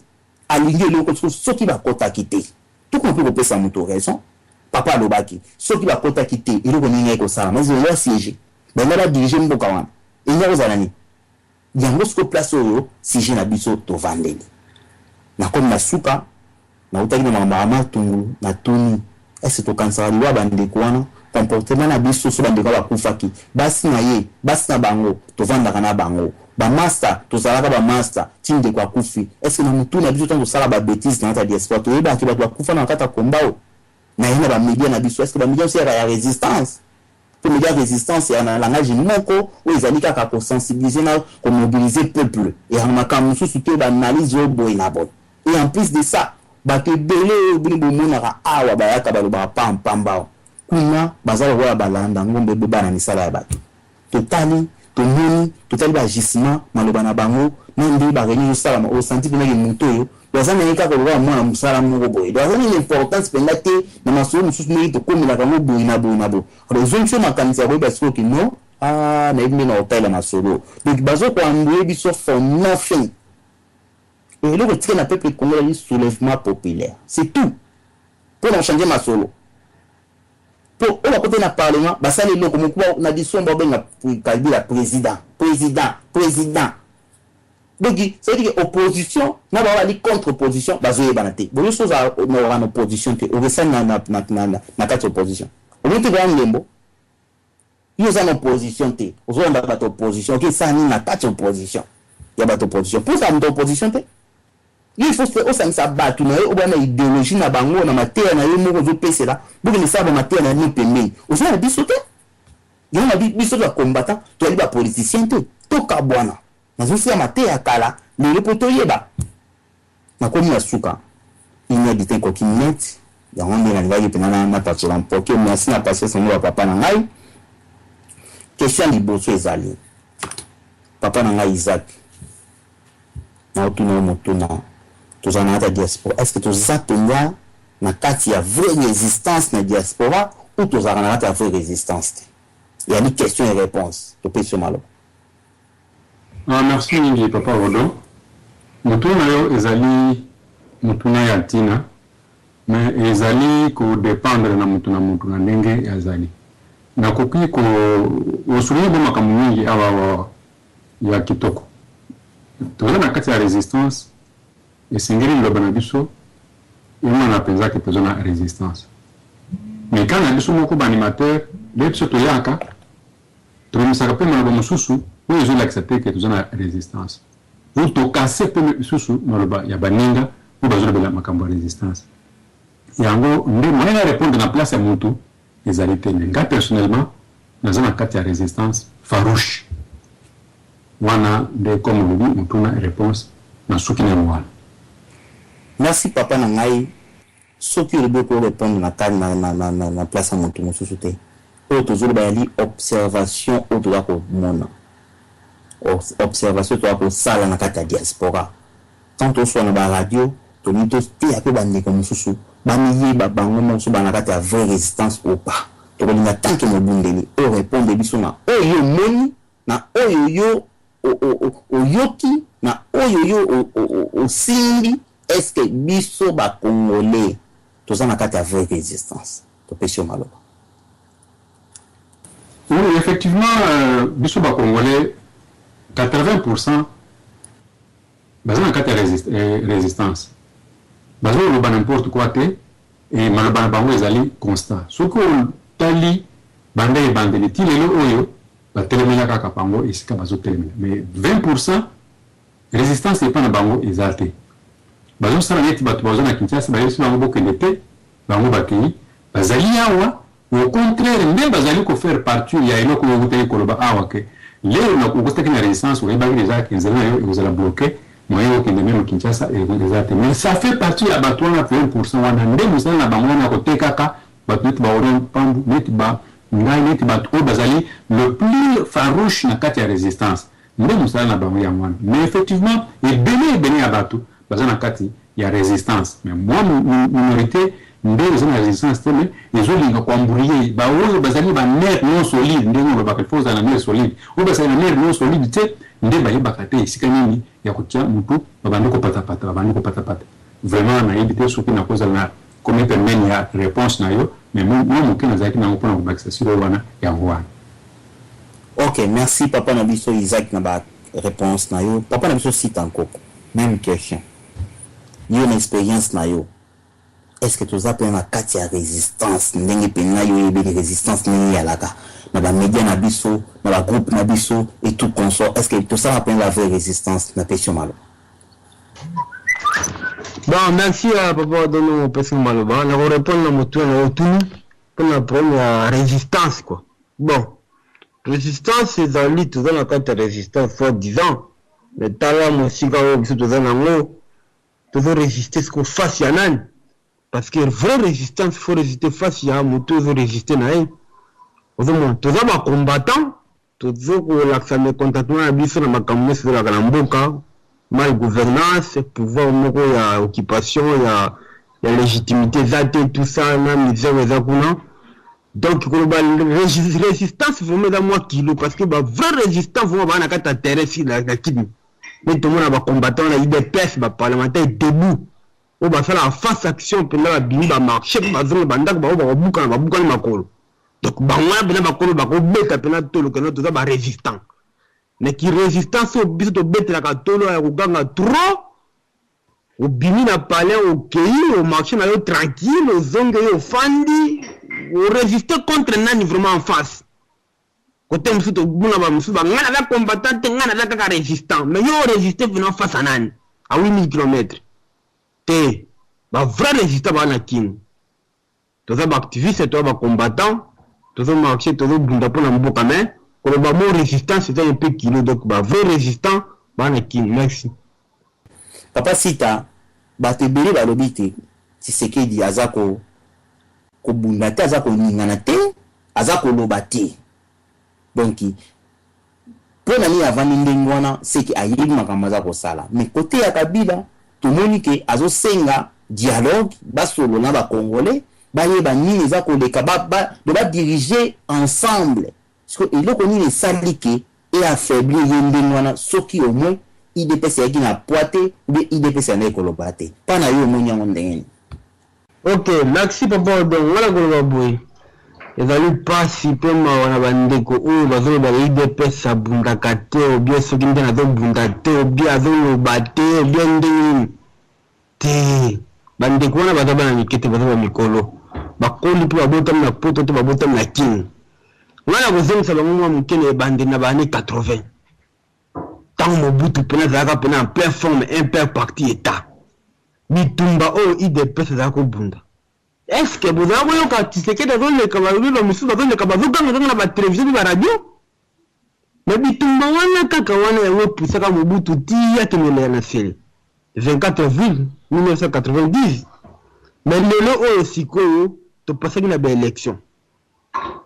alingi loko soki ba kota kité tout compris pour ça moto raison papa lobaki soki ba kota kité il ko ninga ko sala mais il va siéger ben là diriger mboka wana il y a ozalani yango sko place oyo siéger na biso to vandeli na comme na suka na utaki na mama tungu na tuni est-ce to kansala liwa bande kwana comportement na biso so bande ka kufaki basi na ye basi na bango to vanda kana bango ba master to salaka ba master tinde kwa kufi est-ce que na mutu na biso to sala ba bêtise na ta diaspora to yeba ki ba kufa na kata kombao na yena ba media na biso est-ce que ba media c'est la résistance pour média résistance et un langage moko où ils allaient kaka ko sensibiliser na ko mobiliser peuple et en makam sous te ba analyse au boy na bon et en plus de ça ba te belé bini bomonaka awa ba yaka ba lo ba pam pamba kuna bazalo wa balanda ngombe beba na misala ya bato totali totali ba gisement maloba na bango nandi ba réunion sala au senti que na moto yo bazana yeka ko ba mwana musala moko boy bazana une importance pendate na masolo mususu ne to komela ka mobo ina bo alors ils ont fait makanisa ko parce que non na ibi na hôtel na solo donc bazo ko andoué biso for nothing et le retire na peuple congolais le soulèvement populaire c'est tout pour changer ma solo pour on va côté na parlement basali le comme quoi na biso mbobe na kabila président donc ça veut dire que opposition na ba wali contre opposition bazoye banate bo chose na opposition te obesa na kati opposition omuntu ba ngembo yo za opposition te ozo nda ba opposition ke ça ni na kati opposition ya ba opposition pour ça na opposition te il faut que ça ça battu na o ba na idéologie na bango na matière na yo moko zo pese là donc le sabo matière na ni pembe ozo na biso te yo na biso za combattant to ali ba politicien te to kabwana nazosi ya mate ya kala lelo poto yeba nakomi ya suka ina ditin ko kinet ya ngombe na ngai pena na patsola mpoke merci na passer son wa papa na ngai question liboso ezali papa na ngai Isaac na otuna motuna tozana ta diaspora est-ce que tozapenya na kati ya vraie résistance na diaspora ou tozana na kati ya vraie résistance il y a une question et réponse to pese malo. Ah, merci mingi papa Rodo. Mutuna yo ezali mutuna ya tina mais ezali ko dépendre na mutuna ndenge yazali. Na koki ko osuli bo makamu mingi awa ya kitoko. Toza na kati ya résistance esengeli loba na biso yoma na penza ke toza na résistance. Mais quand na biso moko ba animateur de biso to yaka to misaka pe maloba mususu oui, je l'accepte que tu as la résistance. Vous te cassez peu sous il y a baninga ou besoin de la macambo résistance. Et en gros, on moyen de répondre à la place à Moutou, les alités. Mais personnellement, dans un cas de résistance farouche. On a des comme on dit, Moutou a une réponse dans ce qui est moi. Merci papa Nangaï. Ce qui est beaucoup répondre dans la place à Moutou, nous sous-souté. Autre jour, il y a observation au droit au monde. Observation to ko sala na kata diaspora tant on soit na ba radio to ni to te ya ko bande ko mususu ba miye ba bango mo so ba na kata vraie résistance ou pas to ko ni tant que mo bundeli o répondre biso na oyo moni na oyo yo o yoki na oyo yo o simbi est-ce que biso ba congolais to za na kata vraie résistance to pêcher malo. Oui, effectivement biso ba congolais 80% bazana kati résistance bazana loba n'importe quoi te et maloba bango ezali constant soko tali banda e bandeli ti lelo oyo batelemela kaka bango esika bazotelemela mais 20% résistance epa na bango ezate bazosala neti bato bazona Kinshasa bayebisi bango bokende te bango bakei bazali awa au contraire nde bazali ko faire partie ya eloko oyo kuteli koloba awa ke leo na kukosta kina résistance ou ebaki déjà kinzela yo vous allez bloquer moyen que même Kinshasa et exactement mais ça fait partie à bato na 20% wana nde musala na bango na koteka ka bato net ba oron pambu net ba ngai net ba to bazali le plus farouche na kati ya résistance nde musala na bango ya mwana mais effectivement et bene ya bato bazana kati ya résistance mais moi minorité ndenge zona résistance teme ezolinga kwamburiye ba oyo bazali ba nerf non solide ndenge ba kefoza na nerf solide ou bazali na nerf non solide te nde ba yebaka te esika nini ya kotia mutu babandi ko patapata vraiment na yebite soki na koza na comme permet ya réponse na yo mais moi mokena zaki na ngopona kubakisa siro wana ya ngwana. OK, merci papa na biso Isaac na ba réponse na yo papa na biso site encore même question yo na expérience na yo. Est-ce que tu as appelé la carte de résistance ndenge pena yo yebe résistance ni yalaka na ba média na biso na ba groupe na biso et tout consort est-ce que tu as appelé la vraie résistance na question malo. Bon merci à papa dono question malo ba na répondre na motu na otunu pour la première résistance quoi Bon, résistance ezali toza na kati ya résistance soi-disant, mais tala mosika oyo biso toza nango tozo résister siko face ya nani, parce que vraie résistance faut résister face ya moto ozo résister na ye. Ozomona toza ba combattant tozo kolakisa mécontentement na biso na makambo nyonso ezalaka na mboka, mal gouvernance, pouvoir moko ya occupation ya légitimité eza te, tout ça na misère eza kuna. Donc résistance vraiment eza mwa kilo, parce que ba vrai résistance vraiment bana kati ya terrain si la kidni. Mais tout le monde a combattant la IDPS, ba parlementaire debout. O ba faire la face action pour la bini ba marché ba zone ba ndak ba buka makolo. Donc ba mwa bina makolo ba ko beta pena tolo que notre ba résistant. Mais qui résistance au biso to beta la katolo ya kuganga trop. Au bini na palais au pays, au marché na yo tranquille, au zonge yo fandi, au résister contre nani vraiment en face. Côté monsieur to buna ba monsieur ba ngana la combattant ngana la ka résistant, mais yo résister venant face à nani à 8000 km. Te ba vrai résistant ba na kin. Toza ba activiste, toza ba combattant, toza marché, toza bunda pour na mboka mais ko ba mo résistant c'est un peu kilo, donc ba vrai résistant ba na kin. Merci. Papa Sita bato ebele balobi te Tshisekedi aza kobunda te, aza koningana te, aza koloba te. Donc mpo na nini avandi ndenge wana seki ayebi makambo aza kosala, mais kote ya Kabila tomoni ke azosenga dialogue, basolo na bakongolais bayeba nini eza koleka badirige ensemble, parce que eloko nini esali ke eaffaiblir ye ndenge wana soki au moins IDPS yaki na poate ou IDPS ya na ekoloba te pana yo omoni yango ndenge. Ok, merci papa Odon, wala koloba boye ezali pasi mpe mawa na bandeko oyo bazoloba IDPS abundaka te, obie soki nde nazobunda te, obie azoloba te, obie ndenge te. Bandeko wana baza bana mike te, baza ba mikolo bakoli mpe babotami na poto te babotami na kini. Wana kozongisa bango mwa mokene ebande na bane 80 tant Mobutu pena zaka pena en pleine forme un père parti état bitumba oyo IDPS ezala kobunda. Est-ce que vous avez vu quand Tshisekedi azoleka balobilo misusu bazoleka bazoganga na ba télévision ba radio, mais bitumba wana kaka wana yawe pusaka Mobutu tia kimele na sele 24 avril 1990. Mais lelo oyo sikoyo to pasaki na ba élection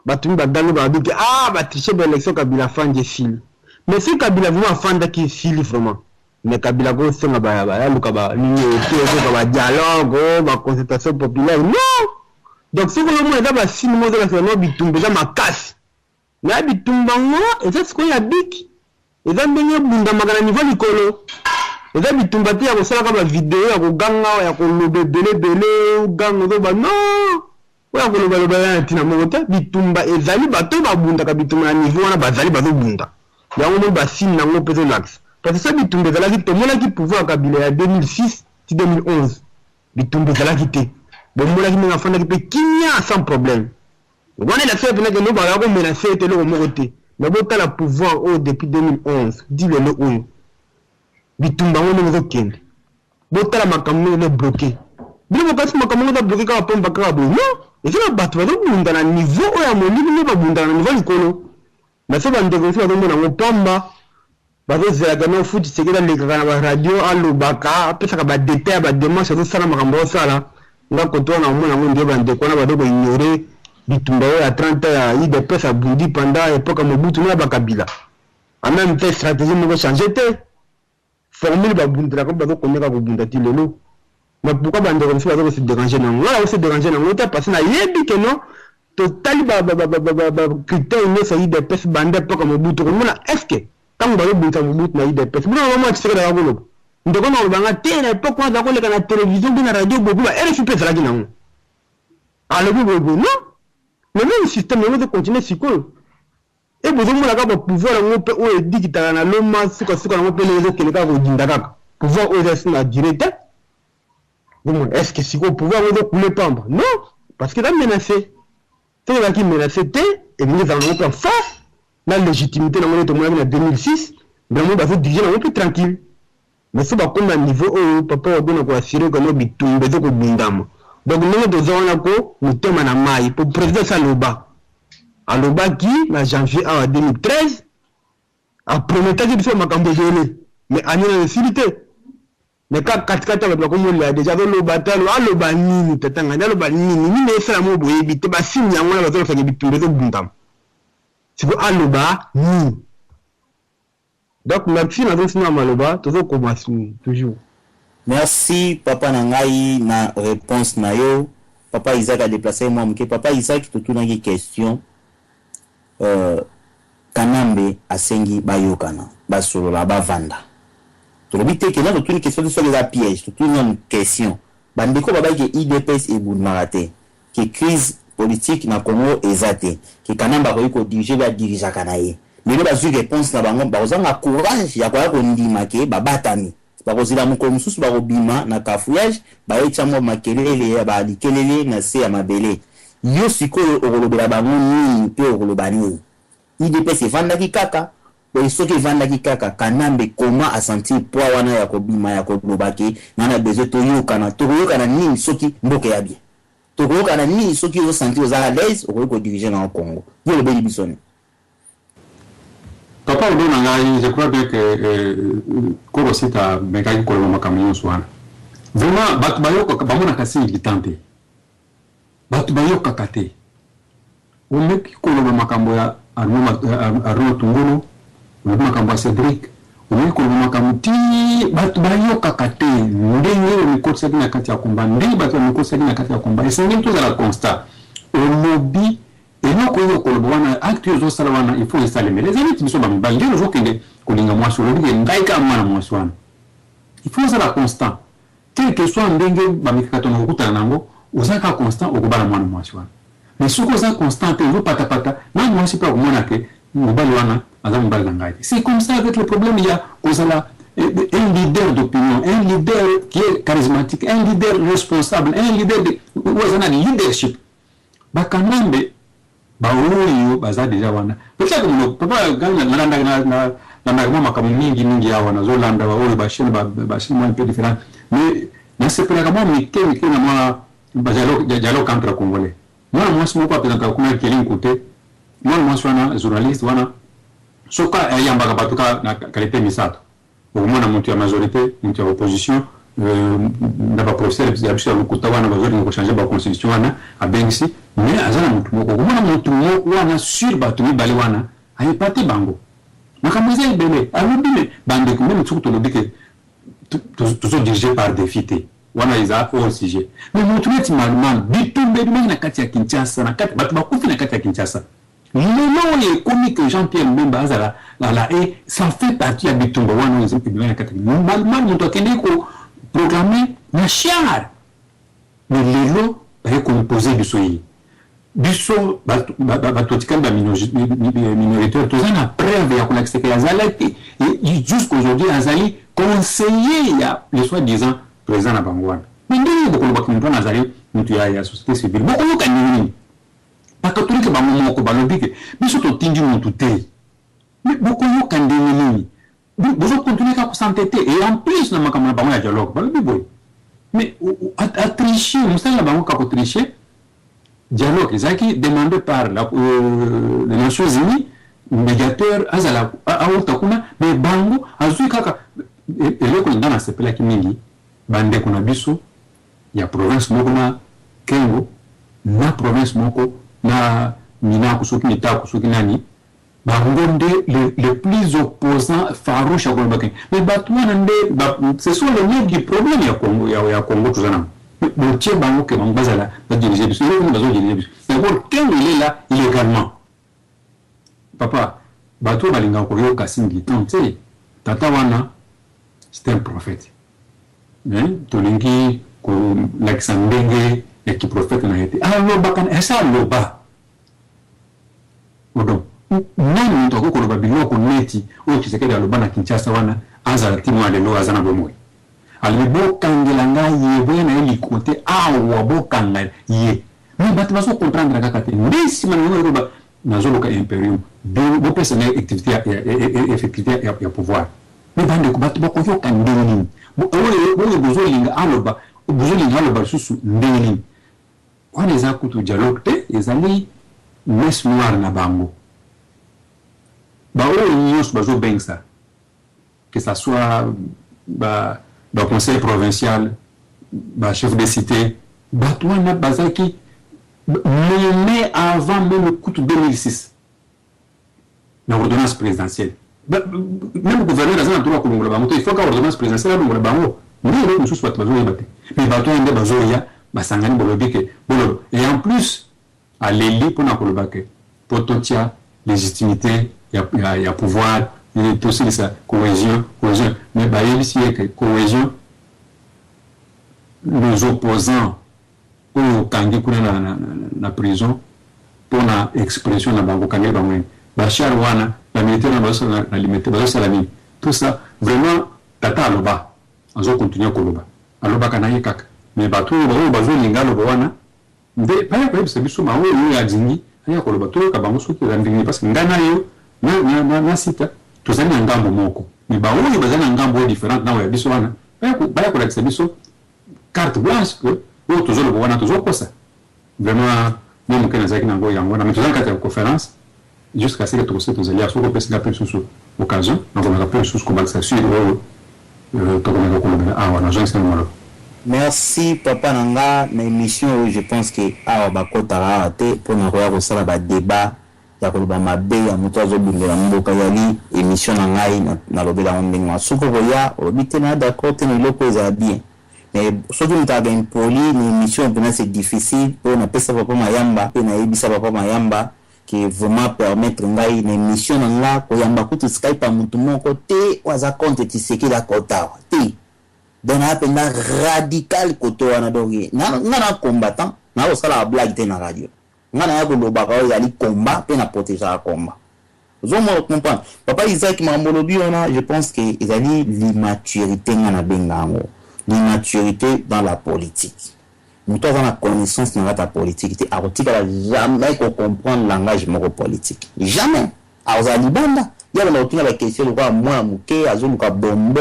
batumi badalo babiki batriche ba élection Kabila fanje fili. Mais si Kabila vraiment fanda ki fili vraiment, mais Kabila go senga ba luka ba nini ko ba dialogue ba concertation populaire non. Donc si vous le avez ba sini mo de la no bitumba za makasi na bitumba ngo eza siko ya biki eza ndenge bunda magana niveau likolo eza bitumba te ya kosala ka ba video ya koganga ya kolobe bele ganga zo ba non oya koloba ya tina mo te bitumba ezali bato ba bunda ka bitumba na niveau wana bazali bazo bunda yango mo basine nango peso lax. Parce que ça bitumba ezalaki tomonaki pouvoir Kabila ya 2006 ti 2011 bitumba ezalaki te bomonaki ndenge afandaki mpe kimia sans problème. Wana la fait penaka no bala ko menacer te loko moko te, mais botala pouvoir oyo depuis 2011 di lelo oyo bitumba ngo ndenge ezokende botala makambo ndenge bloqué bilo kasi makambo ndenge bloqué kaka pomba kaka boye non ezala bato bazobunda na niveau oyo ya molili nde babunda na niveau likolo. Mais c'est bandeko nso bazomona ngo pamba bazozelaka no futi Tshisekedi alekaka na baradio alobaka apesaka badetail ya bademarche azosala makambo osala nga koto na omona ngo nde bandeko wana badoko ignore bitumba oyo ya 30 ans ya IDPS abundi pendant époque Mobutu na Bakabila. En même temps stratégie moko changer te formule babundela ko bazokonyaka kobunda ti lelo. Mais pourquoi bandeko nso bazoko se déranger nango wala se déranger nango te parce na yebi ke non totali critère nyonso ya IDPS banda époque Mobutu komona est-ce que tango bazobundisa Mobutu na IDPS bino mama Tshisekedi akoloba ndeko na olobanga te na époque wana akoleka na télévision mpe na radio bobu ba RFI mpe ezalaki nango alobi bobu non. Mais même système yango ezokontinue sikoyo e bozomona kaka bapouvoir yango mpe oyo edikitaka na loma sukasuka yango mpe lelo ezokende kaka kodinda kaka pouvoir oyo ezasi na duré te. Est-ce que sikoyo pouvoir yango ezokule pamba non parce que eza menacé te ezalaki menacé te elingi ezala nango mpe en face na légitimité nango nde tomonaki na 2006 nango bazodirige nango mpe tranquille. Mais so bakomi na niveau oyo papa wabona koassure kano bitumba ezokobundama. Donc ndenge toza wana ko motema na mai po président saloba alobaki na janvier 2013 aprometaki biso makambo jele mais anina esili te mais katikati ya bato bakomolela deja azoloba te aloba nini tatanga aloba nini esala mo boyebi te basimi yango wana bazolosaka bitumba ezobundama siko aloba nini. Donc merci nazosina maloba tozokoma toujours. Merci papa Nangai na réponse na yo. Papa Isaac a déplacé moi mke papa Isaac totunaki question Kanambe asengi bayokana basolola bavanda. Tolobi te ke na totuni question sur les pièges, totuni une question. Bandeko babaki IDPS et Boudmarate qui crise politique na Congo ezate ki Kanamba ko diriger ba diriger kanaye. Mais ba zu réponse na bango ba ozanga courage ya kwa ko ndima ke babatani. Ba kozila mukolo mususu ba robima na kafouillage ba etamo makelele ya ba likelele na se ya mabele. Yo sikoyo okolobela bango ni pe okolobani. IDPS evandaki kaka bo soki evandaki kaka Kanambe koma a sentir poids wana ya kobima ya kolobaki nana besoin toyokana nini soki mboke ya bien. Toyokana nini soki ozo sentir oza à l'aise okoki diriger na Congo. Yo le beli bisoni. Papa Odonanga, je crois bien que Korosita Benkai Koloma Kamyon Swana. Vraiment, Batubayoka Bamona Kasi Litante. Batubayoka Kate. Omeki Koloma Makamboya Arno Tungolo, Makamboya Cédric, Omeki Koloma Makamuti, Batubayoka Kate, Ndenge Mikotsa Dina Katia Komba, Ndenge Batu Mikotsa Dina Katia Komba, et c'est même tout à la constat. Omobi, et nous, quand on a acté aux autres, il faut installer. Mais les amis qui sont dans le banc, les gens qui ont dit moi sur le lit, il faut ça la constant. Quel que soit un dengue, Bamikaton ou Kutanango, aux accords constants au Gobala Moissoine. Mais ce qu'on a constant, il veut patapata, moi, je ne sais pas comment on a c'est comme ça avec le problème, il y a un leader d'opinion, un leader qui est charismatique, un leader responsable, un leader de leadership. Bakanambe, baoyo baza déjà wana peut-être que papa gana na makamu mingi ya wana zolanda baoyo bashine un peu différent mais na sepela kama mike na mwa dialogue entre congolais moi je pas présenter comme quelqu'un côté moi wana journaliste wana soka yamba batuka na qualité misato au moins na montu ya majorité montu ya opposition d'abord professeur ya bisha lokuta wana bazori ko changer ba constitution wana abengisi mais azana mutu moko kumona mutu wana sur batumi bali wana ayi pati bango makamboza ibele alobile bande ko même tsukuto lobike toujours dirigé par des fités wana iza hors sujet mais mutu neti malman bitumbe na kati ya Kinshasa na kati batu bakufi na kati ya Kinshasa le nom est comique Jean-Pierre Mbemba azala la et ça fait partie ya bitumba wana izo na kati malman mutu akende ko programmé na char mais lelo ba composé de soyi biso batotikana ba minoritaire tozana preuve ya kuna kiseke azalaki jusqu'aujourd'hui azali conseiller ya le soi-disant président na bangwana mais ndio ko ba kinto na azali mutu ya société civile boko yokanini bakatolika bango moko balobike biso totindi mutu te mais boko yokandini vous continuez à vous s'entêter et en plus na makamana bango ya dialogue balobi boy mais à tricher nous savons bango ka tricher dialogue ezaki demandé par les Nations Unies médiateur azala aotakuna mais bango azui kaka eloko ndana sepela kimingi bande kuna biso ya province moko na Kengo na province moko na mina kusoki nita kusoki nani les plus opposants farouches à Kolbakin. Mais ce sont les mecs du problème à Congo tout ça. Le tiers bango que mon bazala va diriger dessus. D'abord, quand il est là illégalement, papa, bateau balinga koyo kasingi tante, tata wana, c'est un prophète. Tolingi ko l'axambenge et qui prophète n'a été. Ah loba kan esa loba. Odon. Nani mtoko ko babilo ko neti o kisekedi aloba na Kinshasa wana azala timu alelo azana bomwe alibo kangelanga ye bwana eli kote awa bokanga ye mais batu baso comprendre kaka te ndisi maneno roba nazoloka imperium bo personnel activité effectivité ya pouvoir mais bande ko batu bako yoka ndeni bo bozolinga aloba susu ndeni wana za kutu dialogue te ezali messe noire na bango oyo nyonso bazobenga que ça soit conseil provincial chef de cité bato wana bazaki mais avant même le coup de 2006 na ordonnance présidentielle même le gouverneur azana toka kolongola bango il faut que ordonnance présidentielle alongola bango mais mosusu bato bazoyeba te mais bato nde bazoya basangani bolobi ke bololo et en plus à l'élite mpona koloba ke po totia légitimité ya pouvoir tosilisa cohésion mais bayebisi ye ke cohésion nos opposants oyo okangi kuna na prison mpona expression na bango okangi bango bachar wana bamilitaire na bazosala na limite bazosala nini tout ça vraiment tata aloba azokontinue koloba alobaka na ye kaka mais bato oyo bazolinga aloba wana nde paya koyebisa biso ma oyo adingi aya koloba toyoka bango soki ezandingini parce que ngai na yo na sita tozali na ngambo moko mais baoyo bazali na ngambo oyo différente na oyo ya biso wana baya kolakisa biso carte blanche que oyo tozoloba wana tozokosa vraiment moi moke nazalaki nango yango wana mais tozali kati ya conférence jusqu'à ce que tokosi tozali soki opesinga mpe lisusu occasion nakomaka mpe lisusu kobalisa sur oyo tokomaka kolobela awa nazongisa moloba. Merci papa nanga na émission où je pense que awa bakotaka awa te mpona koya kosala badébat ya koloba mabe ya moto azobundela mboka yali émission na ngai nalobela yango ndenge wana soki okoya olobi te na d'accord te na eloko ezala bien mais soki moto aka impoli na émission mpena c'est difficile mpo napesa papa mayamba mpe nayebisa papa mayamba que vraiment permettre ngai na émission na nga koyamba kutu skype ya motu moko te waza compte Tshisekedi akota te donc napenda radical koto wana donke nga na combattant na osala blague te na radio nga na ya kolobaka oyo ezali combat mpe na protégeaka combat ozomo comprendre papa Isaac Mambolobi wana je pense que ezali l'immaturité nga na benga yango l'immaturité dans la politique moto aza na connaissance na kati ya politique te akotikala jamais kocomprendre langage moko politique jamais akozala libanda yabana kotunga bakestion lokola mwana moke azoluka bombo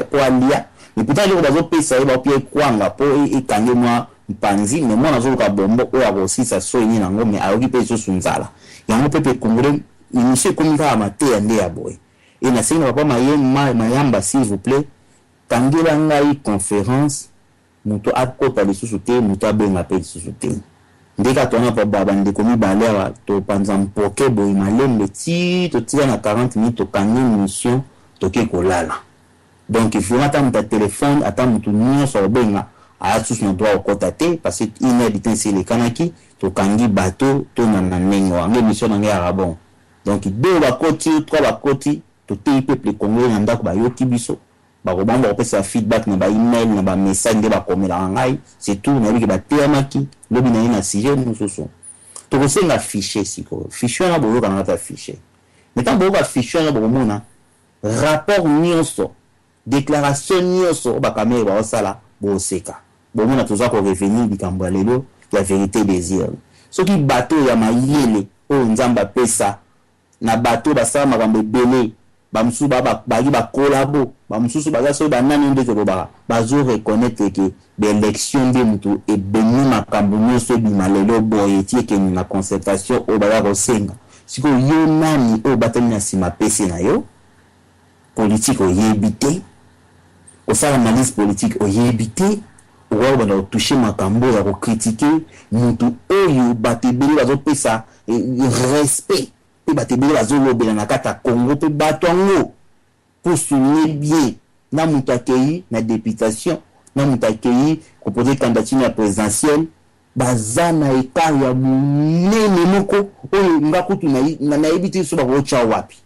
po alia mais pourtant eloko bazopesa ye baopia ekwanga mpo ekange mwa mpanzi mais mwana azoluka bombo oyo akosisa so enye nango mais ayoki mpe lisusu nzala yango mpe mpe congolais émission ekomi kaka mateya nde ya boye e nasengi na papa mayamba s'il vous plaît tangela ngai conférence moto akota lisusu te moto abenga mpe lisusu te ndeka twana pa bandeko mibale awa topanza mpoke boye malembe ti totika na 40 minutes tokangi mission toke kolala donc vraiment ata moto téléphone ata moto nyonso obenga aya susu na droit okota te parce que une heure ditene si elekanaki tokangi bato tonana ndenge wango mission na ngai yaka bon donc deux bakoti trois bakoti toteyi peuple congolais na ndako bayoki biso bakobanga kopesa feedback na ba-email na ba-message nde bakomelaka ngai c'est tout nayebi ke bateyamaki lobi na ye na sujet mosusu tokosenga fichier sikoyo fichier wana boyoka na kati ya fichier metan boyoka fichier wana bokomona rapport nyonso déclaration nyonso bakamere baosala boseka bomona toza korevenir likambo ya lelo ya vérité désir soki bato ya mayele oyo nzambe apesa na bato basala makambo ebele bamususu baki bakolabo bamususu baza soki banani nde tolobaka bazo reconnaître ke baélection nde moto ebeni makambo nyonso ebima lelo boye ti ekeni na concertation oyo baza kosenga sikoyo yo nani oyo batali na nsima pese na yo politique oyebi te osala analyse politique oyebi te okoki banda kotouche makambo ya kokritike motu oyo bato ebele bazopesa respect mpe bato ebele bazolobela na kati ya Congo mpe bato yango pour souligner bien na moto akei na députation na moto akei kopose candidature ya présidentielle baza na écart ya monene moko oyo nga kutu nayebi te so bakotya wapi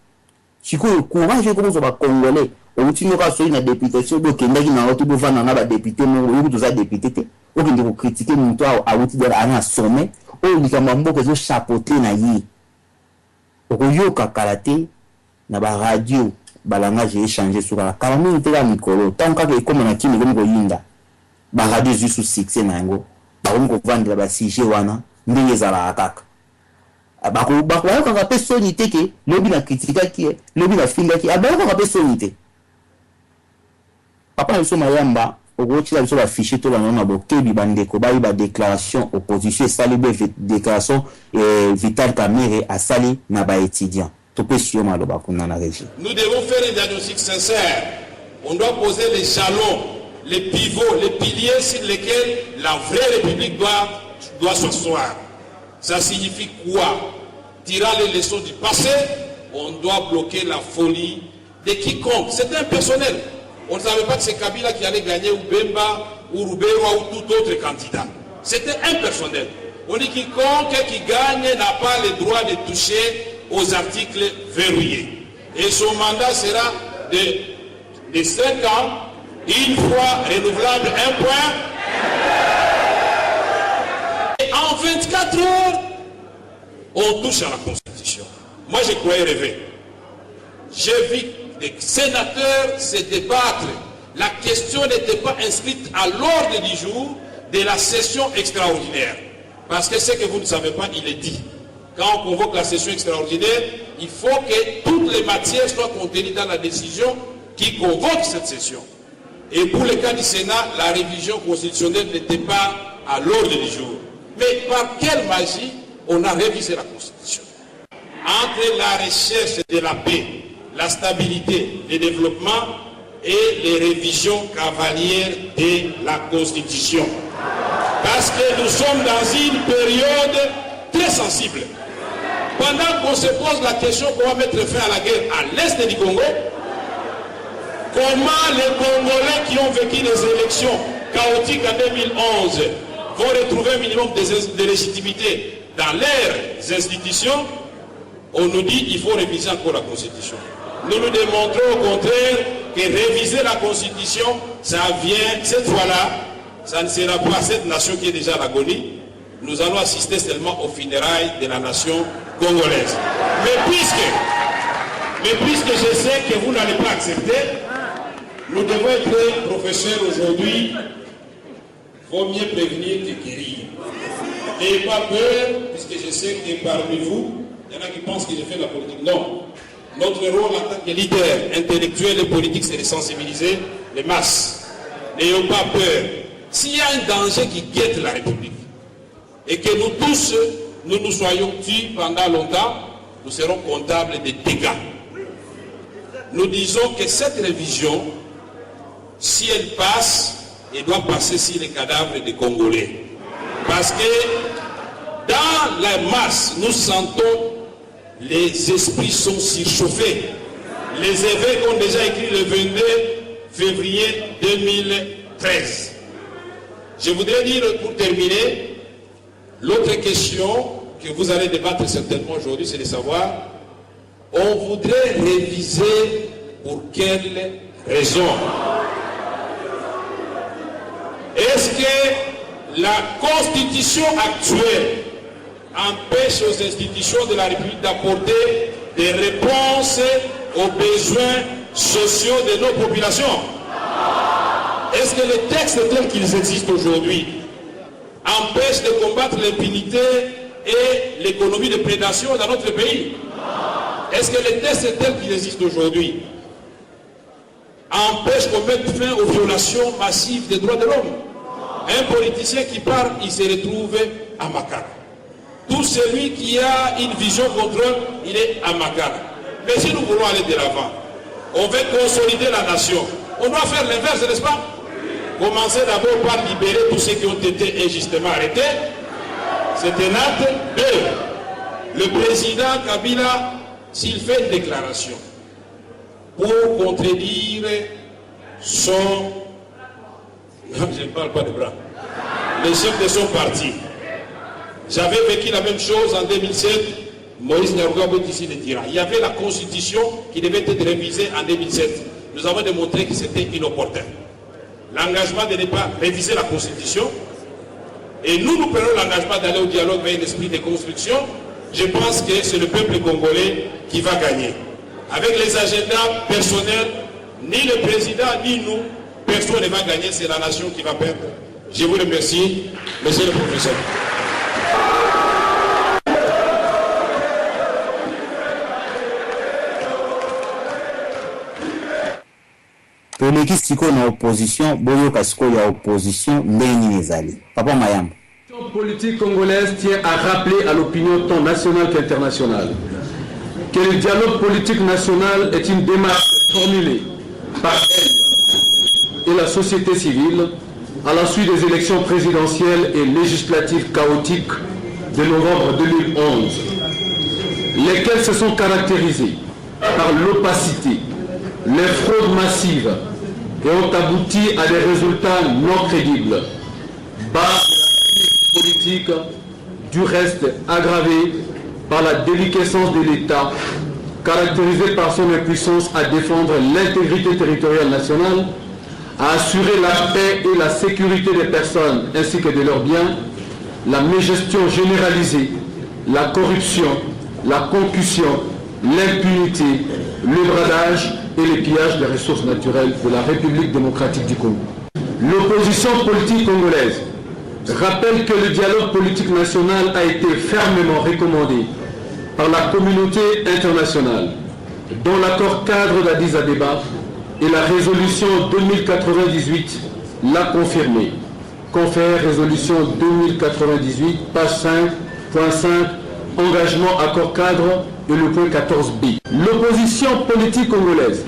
sikoyo courage ekokozwa bacongolais outi nyoka soki na députation bokendaki na oto bovanda na badepute moko oyoki toza député te okende kokritike moto awuti dala ana sommet oyo likambo ya mboka ezochapeauté na ye okoyoka kala te na baradio balangage échange sukala kala mingi te kaka mikolo ntango kaka ekoma na kini ekomi koyinda baradio ezwi su succès na yango bakomi kovandela basujet wana ndenge ezalaka kaka bayokaka mpe soni te ke lobi na kritikaki ye lobi na fingaki bayokaka mpe soni te papa na biso mayamba okoti la biso ba fichier to bana na bokebi bandeko ba déclaration opposition sali be déclaration Vital Kamerhe a sali na ba étudiant to pe sio maloba kuna na régie. Nous devons faire un diagnostic sincère. On doit poser les jalons, les pivots, les piliers sur lesquels la vraie République doit s'asseoir. Ça signifie quoi? Tirant les leçons du passé, on doit bloquer la folie de quiconque. C'était impersonnel. On ne savait pas que c'est Kabila qui allait gagner ou Bemba ou Rouberoa ou tout autre candidat. C'était impersonnel. On dit quiconque qui gagne n'a pas le droit de toucher aux articles verrouillés. Et son mandat sera de 5 ans, une fois renouvelable, un point. Et en 24 heures, on touche à la Constitution. Moi, je croyais rêver. J'ai vu des sénateurs se débattre. La question n'était pas inscrite à l'ordre du jour de la session extraordinaire. Parce que ce que vous ne savez pas, il est dit. Quand on convoque la session extraordinaire, il faut que toutes les matières soient contenues dans la décision qui convoque cette session. Et pour le cas du Sénat, la révision constitutionnelle n'était pas à l'ordre du jour. Mais par quelle magie on a révisé la Constitution? Entre la recherche de la paix, la stabilité, le développement et les révisions cavalières de la Constitution. Parce que nous sommes dans une période très sensible. Pendant qu'on se pose la question comment mettre fin à la guerre à l'est du Congo, comment les Congolais qui ont vécu des élections chaotiques en 2011 vont retrouver un minimum de légitimité dans leurs institutions, on nous dit qu'il faut réviser encore la Constitution. Nous nous démontrons au contraire que réviser la Constitution, ça vient, cette fois-là, ça ne sera pas cette nation qui est déjà à l'agonie. Nous allons assister seulement aux funérailles de la nation congolaise. Mais puisque je sais que vous n'allez pas accepter, nous devons être professeurs aujourd'hui. Il faut mieux prévenir que guérir. N'ayez pas peur, puisque je sais que parmi vous, il y en a qui pensent que je fais de la politique. Non. Notre rôle en tant que leader intellectuel et politique, c'est de sensibiliser les masses. N'ayons pas peur. S'il y a un danger qui guette la République, et que nous tous, nous soyons tués pendant longtemps, nous serons comptables des dégâts. Nous disons que cette révision, si elle passe, elle doit passer sur les cadavres des Congolais. Parce que dans la masse, nous sentons les esprits sont surchauffés. Les évêques ont déjà écrit le 22 février 2013. Je voudrais dire, pour terminer, l'autre question que vous allez débattre certainement aujourd'hui, c'est de savoir, on voudrait réviser pour quelles raisons? Est-ce que la constitution actuelle empêche aux institutions de la République d'apporter des réponses aux besoins sociaux de nos populations? Est-ce que les textes tels qu'ils existent aujourd'hui empêchent de combattre l'impunité et l'économie de prédation dans notre pays? Est-ce que les textes tels qu'ils existent aujourd'hui empêchent qu'on mette fin aux violations massives des droits de l'homme? Un politicien qui part, il se retrouve à Makara. Tout celui qui a une vision contrôle, il est à Makara. Mais si nous voulons aller de l'avant, on veut consolider la nation. On doit faire l'inverse, n'est-ce pas? Commencer d'abord par libérer tous ceux qui ont été injustement arrêtés. C'est un acte. 2. Le président Kabila, s'il fait une déclaration pour contredire son... Je ne parle pas de bras. Le chef de son parti. J'avais vécu la même chose en 2007. Moïse Nyarugabo ici le dira. Il y avait la constitution qui devait être révisée en 2007. Nous avons démontré que c'était inopportun. L'engagement de ne pas réviser la constitution. Et nous prenons l'engagement d'aller au dialogue vers un esprit de construction. Je pense que c'est le peuple congolais qui va gagner. Avec les agendas personnels, ni le président, ni nous, personne ne va gagner, c'est la nation qui va perdre. Je vous remercie, monsieur le professeur. tomeki siko na opposition boyoka siko ya opposition ndeni ezali Papa Mayamba. La politique congolaise tient à rappeler à l'opinion tant nationale qu'internationale que le dialogue politique national est une démarche formulée par elle et la société civile à la suite des élections présidentielles et législatives chaotiques de novembre 2011, lesquelles se sont caractérisées par l'opacité, les fraudes massives et ont abouti à des résultats non crédibles. Bas politique, du reste aggravé par la déliquescence de l'État, caractérisée par son impuissance à défendre l'intégrité territoriale nationale, à assurer la paix et la sécurité des personnes ainsi que de leurs biens, la mégestion généralisée, la corruption, la concussion, l'impunité, le bradage et le pillage des ressources naturelles de la République démocratique du Congo. L'opposition politique congolaise rappelle que le dialogue politique national a été fermement recommandé par la communauté internationale, dont l'accord cadre d'Addis Abeba et la résolution 2098 l'a confirmé. Confère résolution 2098, page 5.5, engagement accord cadre et le point 14b. L'opposition politique congolaise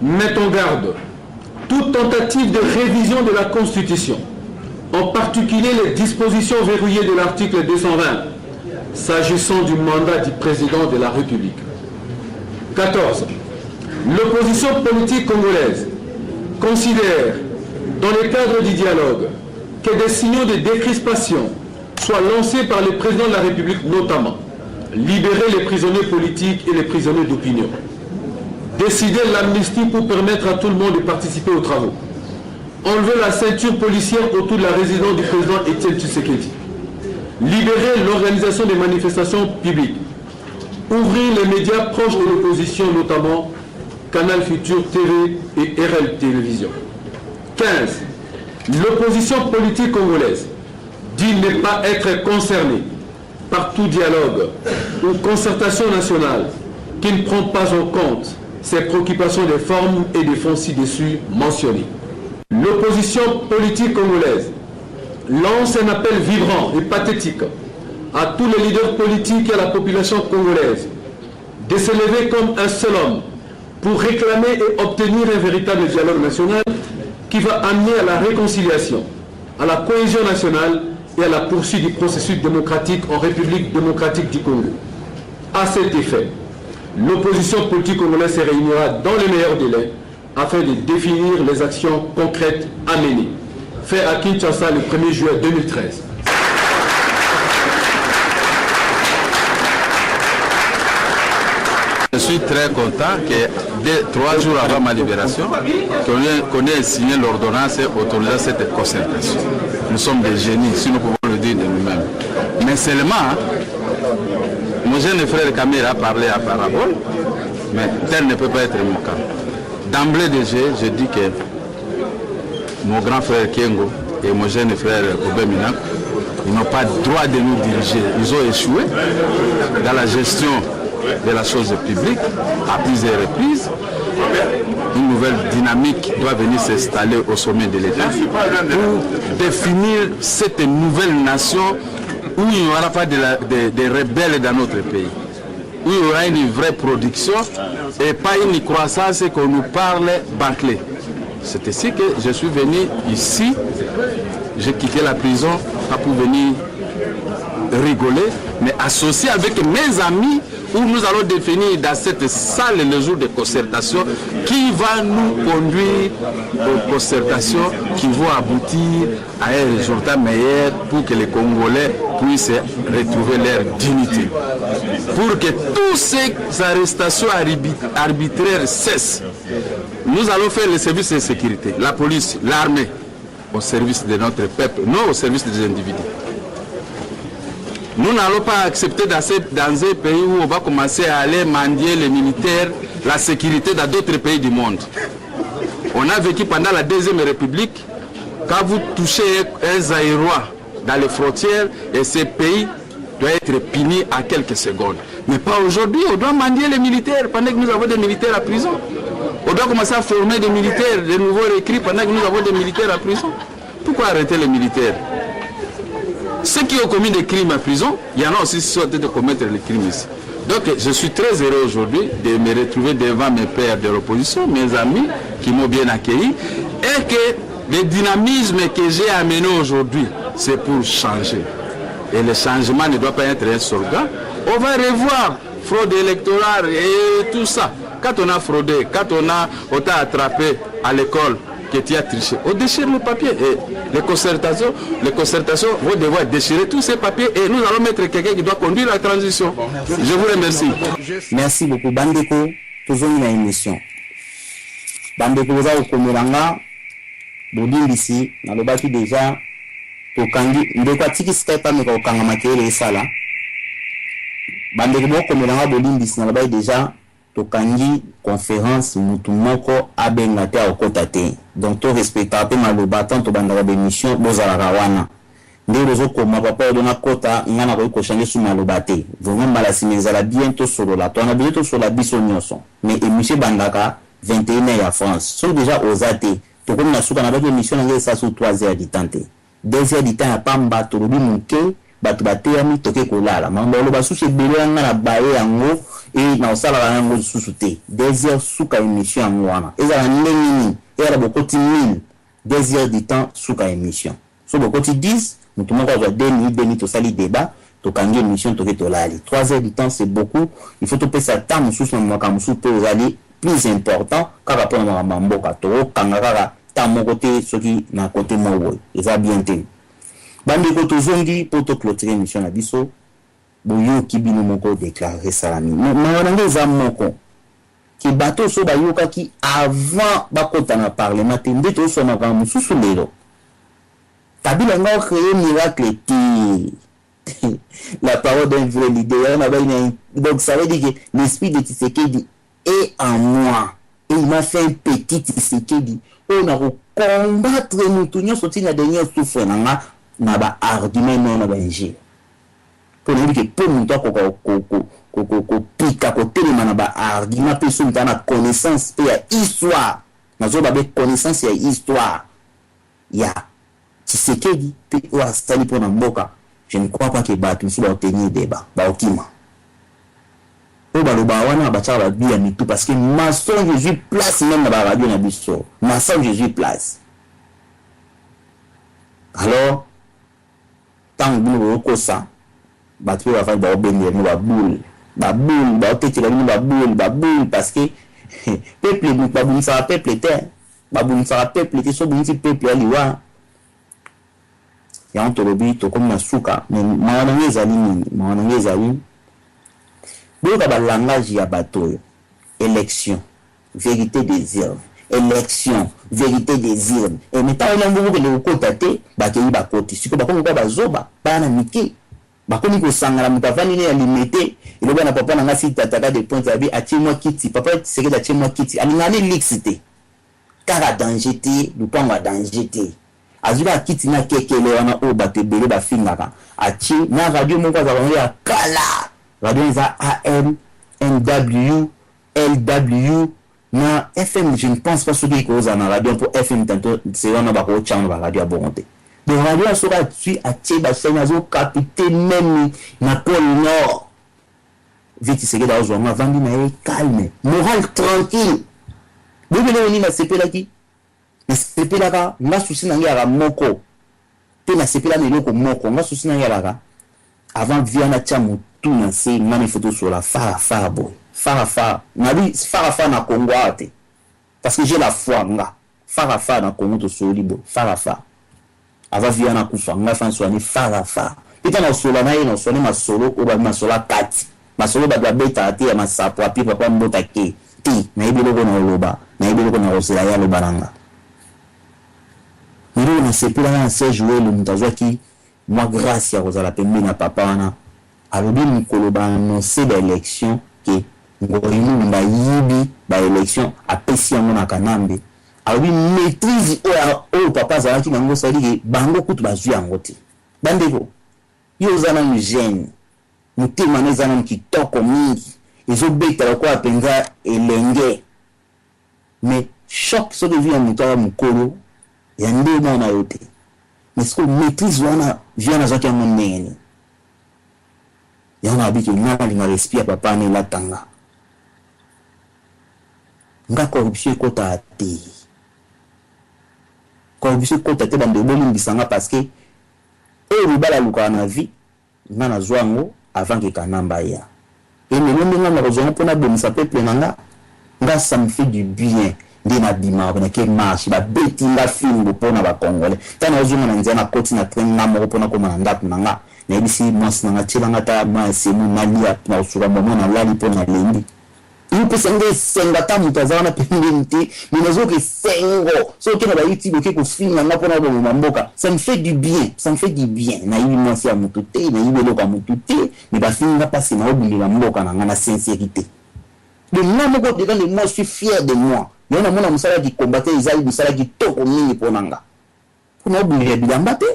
met en garde toute tentative de révision de la Constitution, en particulier les dispositions verrouillées de l'article 220, s'agissant du mandat du président de la République. 14. L'opposition politique congolaise considère, dans le cadre du dialogue, que des signaux de décrispation soient lancés par le président de la République, notamment libérer les prisonniers politiques et les prisonniers d'opinion, décider l'amnistie pour permettre à tout le monde de participer aux travaux, enlever la ceinture policière autour de la résidence du président Étienne Tshisekedi, libérer l'organisation des manifestations publiques, ouvrir les médias proches de l'opposition, notamment Canal Futur TV et RL Télévision. 15. L'opposition politique congolaise dit ne pas être concernée par tout dialogue ou concertation nationale qui ne prend pas en compte ces préoccupations des formes et des fonds ci-dessus mentionnés. L'opposition politique congolaise lance un appel vibrant et pathétique à tous les leaders politiques et à la population congolaise de se lever comme un seul homme pour réclamer et obtenir un véritable dialogue national qui va amener à la réconciliation, à la cohésion nationale et à la poursuite du processus démocratique en République démocratique du Congo. À cet effet, l'opposition politique congolaise se réunira dans les meilleurs délais afin de définir les actions concrètes à mener. Fait à Kinshasa le 1er juin 2013. Je suis très content que 3 jours avant ma libération, qu'on ait signé l'ordonnance autorisant cette concertation. Nous sommes des génies, si nous pouvons le dire de nous-mêmes. Mais seulement, mon jeune frère Kamil a parlé à parabole, mais tel ne peut pas être mon cas. D'emblée déjà, je dis que mon grand frère Kengo et mon jeune frère Obemina, ils n'ont pas le droit de nous diriger. Ils ont échoué dans la gestion de la chose publique à plusieurs reprises. Une nouvelle dynamique doit venir s'installer au sommet de l'État pour définir cette nouvelle nation où il n'y aura pas de rebelles dans notre pays, où il y aura une vraie production et pas une croissance qu'on nous parle bâclée. C'est ici que je suis venu ici, j'ai quitté la prison, pas pour venir rigoler, mais associé avec mes amis où nous allons définir dans cette salle le jour de concertation qui va nous conduire aux concertations qui vont aboutir à un résultat meilleur pour que les Congolais puissent retrouver leur dignité. Pour que toutes ces arrestations arbitraires cessent, nous allons faire les services de sécurité, la police, l'armée, au service de notre peuple, non au service des individus. Nous n'allons pas accepter dans un pays où on va commencer à aller mendier les militaires, la sécurité dans d'autres pays du monde. On a vécu pendant la Deuxième République, quand vous touchez un Zaïrois dans les frontières, et ces pays doivent être punis à quelques secondes. Mais pas aujourd'hui, on doit mendier les militaires pendant que nous avons des militaires à prison. On doit commencer à former des militaires, des nouveaux recrues pendant que nous avons des militaires à prison. Pourquoi arrêter les militaires? Ceux qui ont commis des crimes à prison, il y en a aussi qui sont en train de commettre les crimes ici. Donc je suis très heureux aujourd'hui de me retrouver devant mes pairs de l'opposition, mes amis qui m'ont bien accueilli, et que le dynamisme que j'ai amené aujourd'hui, c'est pour changer. Et le changement ne doit pas être un slogan. On va revoir fraude électorale et tout ça. Quand on a fraudé, quand on t'a attrapé à l'école, que tu as triché, on déchire le papier. Et les concertations vont devoir déchirer tous ces papiers et nous allons mettre quelqu'un qui doit conduire la transition. Je vous remercie. Merci beaucoup. Bandeko, toujours une émission. Bandeko, vous avez commis Bodindisi, na lobaki déjà, tokangi, ndeko atiki Skype ameka okanga makele esala. Bandeko moko melanga Bodindisi na lobaki déjà, tokangi conférence mutu moko abenga te okota te. Donc to respecta pe maloba tant to bandaka bémission bozala wana. Nde rezo koma papa dona kota ngana ko change sous maloba te. Vraiment malasimeza la bientôt solo la. To na bientôt sur la biso nyonso. Mais émission bandaka 21h à France. Sont déjà aux athées. To comme na suka na ba émission ngé ça sur 3h du temps te. 2h du temps pamba to lobi munke batu bateyami toke kolala. Mamba lo basu se belo ngana baye yango et na osala ba yango susu te. 2h suka émission yango wana. Ezala ndengini. Et à beaucoup de 1000 2 heures du temps sous la émission. Sur beaucoup de 10, nous tout le monde va donner tout ça, les débats, tout quand une émission, tout est là. 3 heures du temps, c'est beaucoup. Il faut tout payer ça, temps, sous le mois, comme sous peut aller plus important, car rapport à Mamboka, Toro, Kangara, tant mon côté, ce qui n'a côté moi, et ça bien été. Bande koto zongi, pour te clôturer l'émission à Bisso, Bouyo Kibino Moko déclaré Salami. Mais on a moko. Qui bateau so bayoka qui avant bakota na parlement tende to so na mususu lelo Kabila nga créé miracle ti la parole d'un vrai leader donc ça veut dire que l'esprit de Tshisekedi est en moi et il m'a fait un petit Tshisekedi on a combattre nous tous nous sorti la dernière souffre na ba argument non na ba ingé pour dire que pour nous ko pika ko telema na ba argument pe so na connaissance pe ya histoire na zo ba be connaissance ya histoire ya Tshisekedi pe o astali pour na mboka. Je ne crois pas que batu so ba tenir débat ba okima o ba lo ba wana ba tsa ba bia mitu parce que maçon Jésus place même na ba radio na biso maçon Jésus place. Alors tant que ko ça batu va faire ba obéir ni ba boule ba tete la ba boule parce que peuple nous ba boule ça peuple terre ba boule ça peuple te so boule peuple aliwa ya on tolobi to comme na suka mais maana ngezali boka ba langage ya bato élection vérité désir élection vérité désir et maintenant il y a beaucoup de côté ba ke ba côté siko ba ko ba zoba ba na miki bakomi ko sangala mutavani ne alimete ile bana papa na ngasi tataka de points abi achimwa kiti papa seke da chimwa kiti alingani lixité kara danger te lupanga danger te azuba kiti na kekele wana o batebele ba fingaka achi na radio moko za ya kala radio za AM NW LW na FM je ne pense pas ce qui cause na radio pour FM tanto c'est wana ba ko chama ba radio bonté. De radio sera tu à Tcheba Senazo capitaine même na pôle nord. Vite c'est que dans zone vandi na calme, moral tranquille. Vous venez ni na sepela ki. Na sepela ka na susi na ngara moko. Pe na sepela na loko moko, na susi na ngara ka. Avant viana chamu tout na se mani photo sur la fara boy. Fara. Na bi fara na Congo ate. Parce que j'ai la foi nga. Fara na Congo to solibo, fara. Ava viana kufa nga François ni fara pita na solo na ino solo ma solo o ba ma solo kati ma solo ba beta ate ya masapo api papa mbota ke ti na ibilo ko na loba na ibilo ko na osela ya loba nanga nilo na sepula na se jouer le mutazwa ki moi grâce ya kozala pembe na papa wana alobi mukolo ba annoncer ba élection ke ngoyinu mba yibi ba élection apesi yango na kanambe. Alors oui, maîtrise au papa Zalaki Nango Sali, Bango Kutu Bazu Yangote. Bandego, Yozana nous gêne. Nous témoignons Zanam qui toque mingi. Ils ont bêté à quoi penza et lengue. mais choc ce que vient muto mukolo ya ndema na yote mais ce que maîtrise wana vient na zaki mon ndenge yana abiki ngana linga respire papa ne la tanga nga corruption kota ate corruption kota te bande bomi bisanga parce que e ribala luka na vie ngana zwango avant que kanamba ya et le nom nga na rozongo pona bomisa peuple nanga nga ça me fait du bien ndina bima ko na ke marche ba beti nga film pona ba congolais tana ozunga na nzana koti na train na mo pona ko na ndako nanga na bisi mwasi nanga tshilanga ta ma semu malia na usura mo na lali pona lendi ipo senge senga ta mutazana pendenti minazo ke sengo so ke na ba YouTube ke ko film na pona bo mamboka ça me fait du bien na yibi mwasi ya mutute na yibi loka mutute mais ba finga passer na obuli la mboka na ngana sincérité de moi moko de quand moi je suis fier de moi il y a mon musala qui combattait Isaïe musala qui toko mingi ponanga pour na obuli bilamba te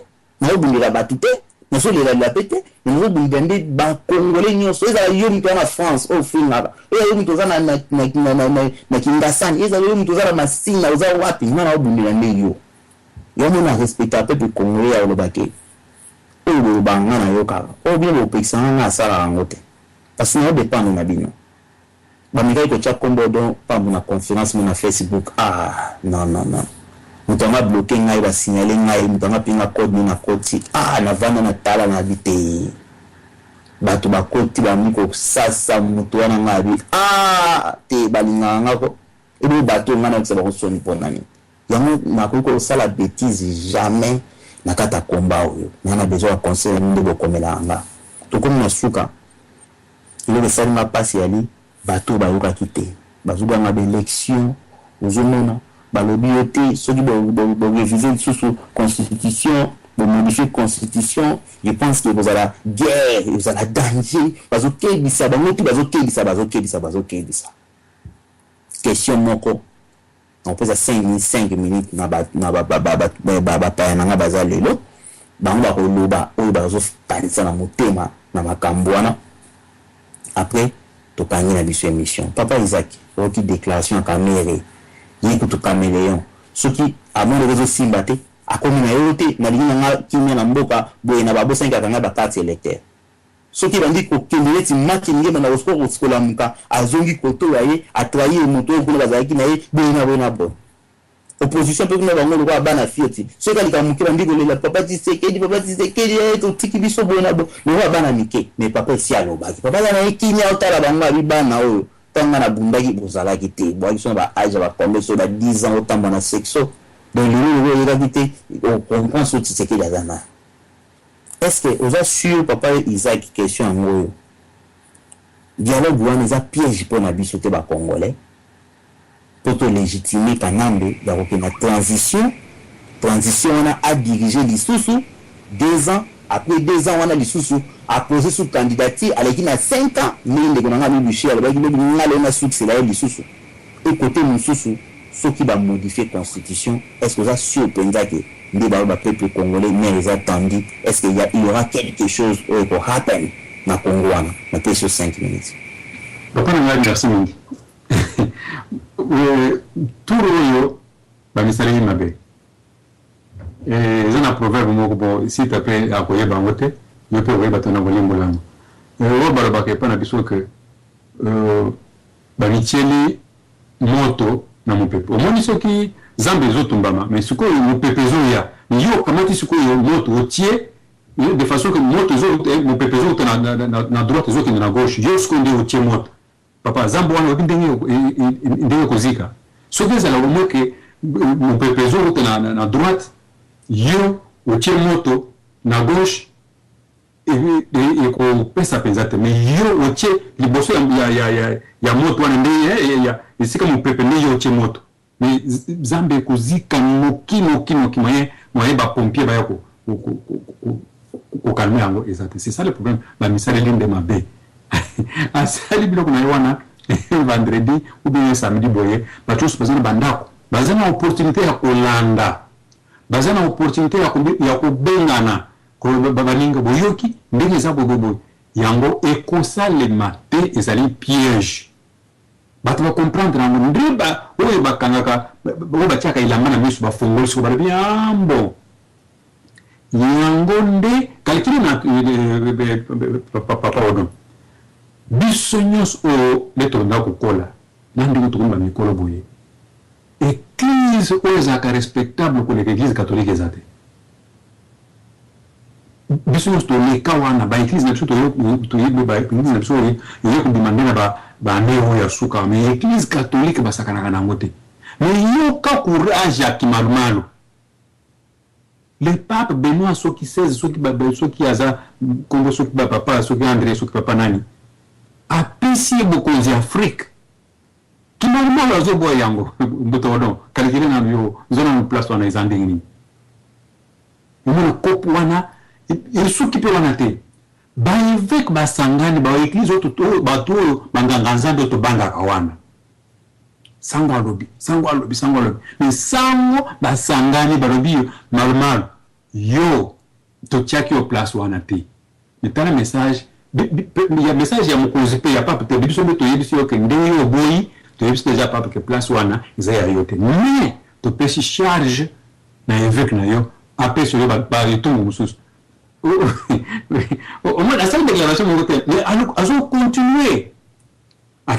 na obuli la batute na so le la pété na obuli bende ba congolais nyonso eza yo mito na France au finga yo mito za na kingasani eza yo mito za masina za wapi na obuli la ndeyo yo mona respecter peuple congolais ya lobake o banga na yo ka o bien o pesa na sala ngote parce que on dépend na bino bamikai ko cha kombo don pa na conférence na Facebook non mutanga bloquer ngai ba signaler ngai mutanga pinga code na koti na vana na tala na bite batu ba koti ba miko sasa mutu wana ngabi te balinga ngako ebe batu ngana kusaba ko soni ponani yango na ko sala bêtise jamais na kata komba oyo na besoin de conseil ndebo komela anga to comme na suka ile besali ma passe yali bato ba yoka kité bazuba ma élection ozomona balobi yote soki bo réviser sous constitution bo modifier constitution je pense que vous allez guerre vous allez danger bazoke bisa bangoki bazoke bisa question moko on pose à 5 minutes na ba pa na baza lelo bango ba koloba oyo bazo tanisa na motema na makambo wana après to kangi na biso émission papa Isaac oki déclaration à caméra yiko to caméléon soki amondo rezo simba te akomi na yote na linga nga kimia na mboka boye na babo 5 kanga ba carte électeur soki bandi ko kendeleti maki ngema na osko skola muka azongi koto yaye atwaye moto ko na bazaki na ye boye na bo opposition pe kuna bango ko bana fioti soki alika mukira ndiko lela papa Tshisekedi to tiki biso boye na bo no bana mike mais papa si alobaki papa na ekinya otala bango abi bana oyo tanga na bundaki bozala kite bo action ba age ba kombe so ba 10 ans otamba na sexo donc le ira kite on comprend ce Tshisekedi azana est-ce que vous êtes sûr papa Isaac question en gros dialogue wana za piège pour na biso te ba congolais pour te légitimer kanambe ya ko na transition on a dirigé l'Isusu 2 ans après 2 ans on a l'Isusu a posé sous candidature à l'équipe à 5 ans mais ndeko na ngami bichi alors ba ngalo na succès là l'Isusu et côté l'Isusu ce qui va modifier constitution est-ce que ça sûr penza que ndeba ba peuple congolais mais les attendus est-ce qu'il y aura quelque chose qui va happen na Congo wana na question 5 minutes papa na merci mingi turo ba misali mabe zana proverbe moko bo si tape akoye bangote yo pe oyeba tona bolembo lamo o baraba ke pana biso ke ba micheli moto na mopepe omoni soki zambe zotumbama mais suko mopepe zo ya yo kamati suko yo moto otie de façon que moto zo mopepe zo na droite zo na gauche yo suko ndi otie moto papa zambo wana ndenge kozika soki ezala omo ke mopepe zo na droite yo otie moto na gauche et ko pesa penza te mais yo otie liboso ya moto wana ndenge ya esika mopepe nde yo otie moto mais zambe kozika moki moye ba pompier ba yako ko calmer yango exact c'est ça le problème ba misale linde mabe asali biloko na wana vendredi ou bien samedi boye ba tous bazana bandako bazana opportunité ya kolanda bazana opportunité ya kobengana ko babalinga boyoki ndenge za bobobo yango ekosalema te ezali piège bato va comprendre na ndriba oyo bakangaka bo bachaka ilamba na misu bafungoli so balobi ambo yango nde calcule na papa odo biso nyonso oyo nde tolinga kokola na ndenge tokomba mikolo boye église oyo ezalaka respectable koleka église catholique eza te biso nyonso toleka wana baéglise na biso toyebi baéglise na biso oyo kondimande na bane oyo ya suka mais église catholique basakanaka nango te mais yoka courage ya kimalumalu le pape Benoît soki 16 soki aza Congo soki papa soki André soki papa nani apesi bokonzi Afrique kimalumalu azoboya yango mbotodo kalikile na yo zona mu place wana eza ndenge nini omona kopu wana esuki mpe wana te baevêque basangani baeglise oyo bato oyo banganga nzambe oyo tobangaka wana sango alobi mais sango basangani balobi malumalu yo totiaki yo place wana te mais tala message ya message ya mokonzi mpe ya pape te biso mpe toyebisi yo ke ndenge yo oboyi toyebisi deja pape ke place wana eza ya yo te mais topesi charge na évêque na yo apesi yo baetongo mosusu au moins la seule déclaration mais azo continuer à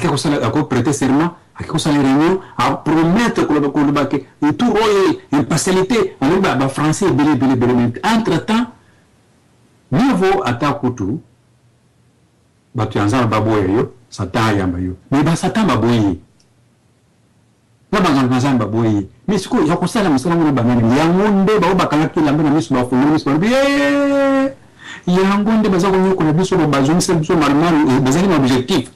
prêter serment à réunion à promettre que tout royaume impartialité en français belé entre temps niveau attaque tout batu yanza baboya yo satan yamba yo mais satan baboye na banganga nzamba boye mais siko ya kosala musala ngona banani yango nde ba bakala kilamba na miso bafunga miso ba yango nde baza ko nyoko na biso ba bazoni se biso malumalu bazali na objectif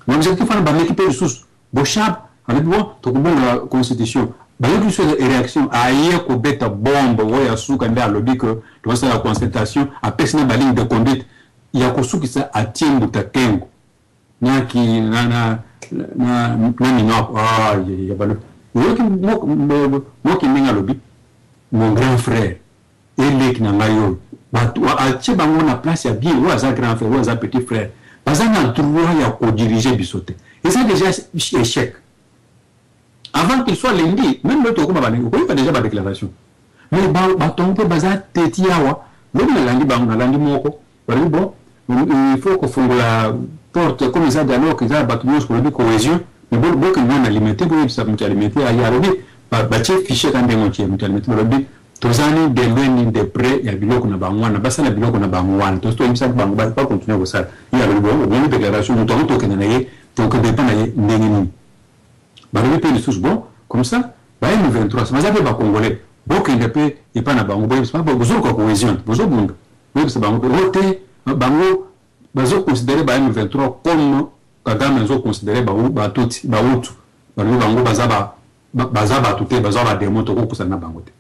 ana ba l'équipe de sous bochab avec moi to kubonga constitution ba yoki sur réaction aye ko beta bombe oya suka nda lobi que to sa la concertation a personne ba ligne de conduite ya ko suki sa atiembu takengo nyaki na minoko ya balo yoki moki minga lobi mon grand frère eleki na ngayo batu atie bango na place ya bien ou aza grand frère ou aza petit frère baza na droit ya ko diriger bisote et c'est déjà échec avant qu'il soit lundi même le toko ba lingo ko déjà ba déclaration mais ba tongo baza tetiawa lobi na landi bango na landi moko bari bon il faut ko fungula porte comme ça dialogue que ça battu pour le cohésion mais bon que nous alimenter pour ça nous alimenter à yalobi ba che fichier quand on tient nous alimenter lobi tozani de loin de près ya biloko na bangwana basala biloko na bangwana to sto imsa bango ba pas continuer ko ça il y a le bon une déclaration nous to que na ye donc dépend na ye ndenge ni ba le pays sous bon comme ça ba le 23 ça va pas congolais bon que ne peut et pas na bango bon c'est pas besoin ko cohésion besoin bunga oui c'est bango roté bango bazo considérer ba M23 comme Kagame zo considérer ba tuti ba utu bango bazaba tuté bazaba démoto ko kusana bango te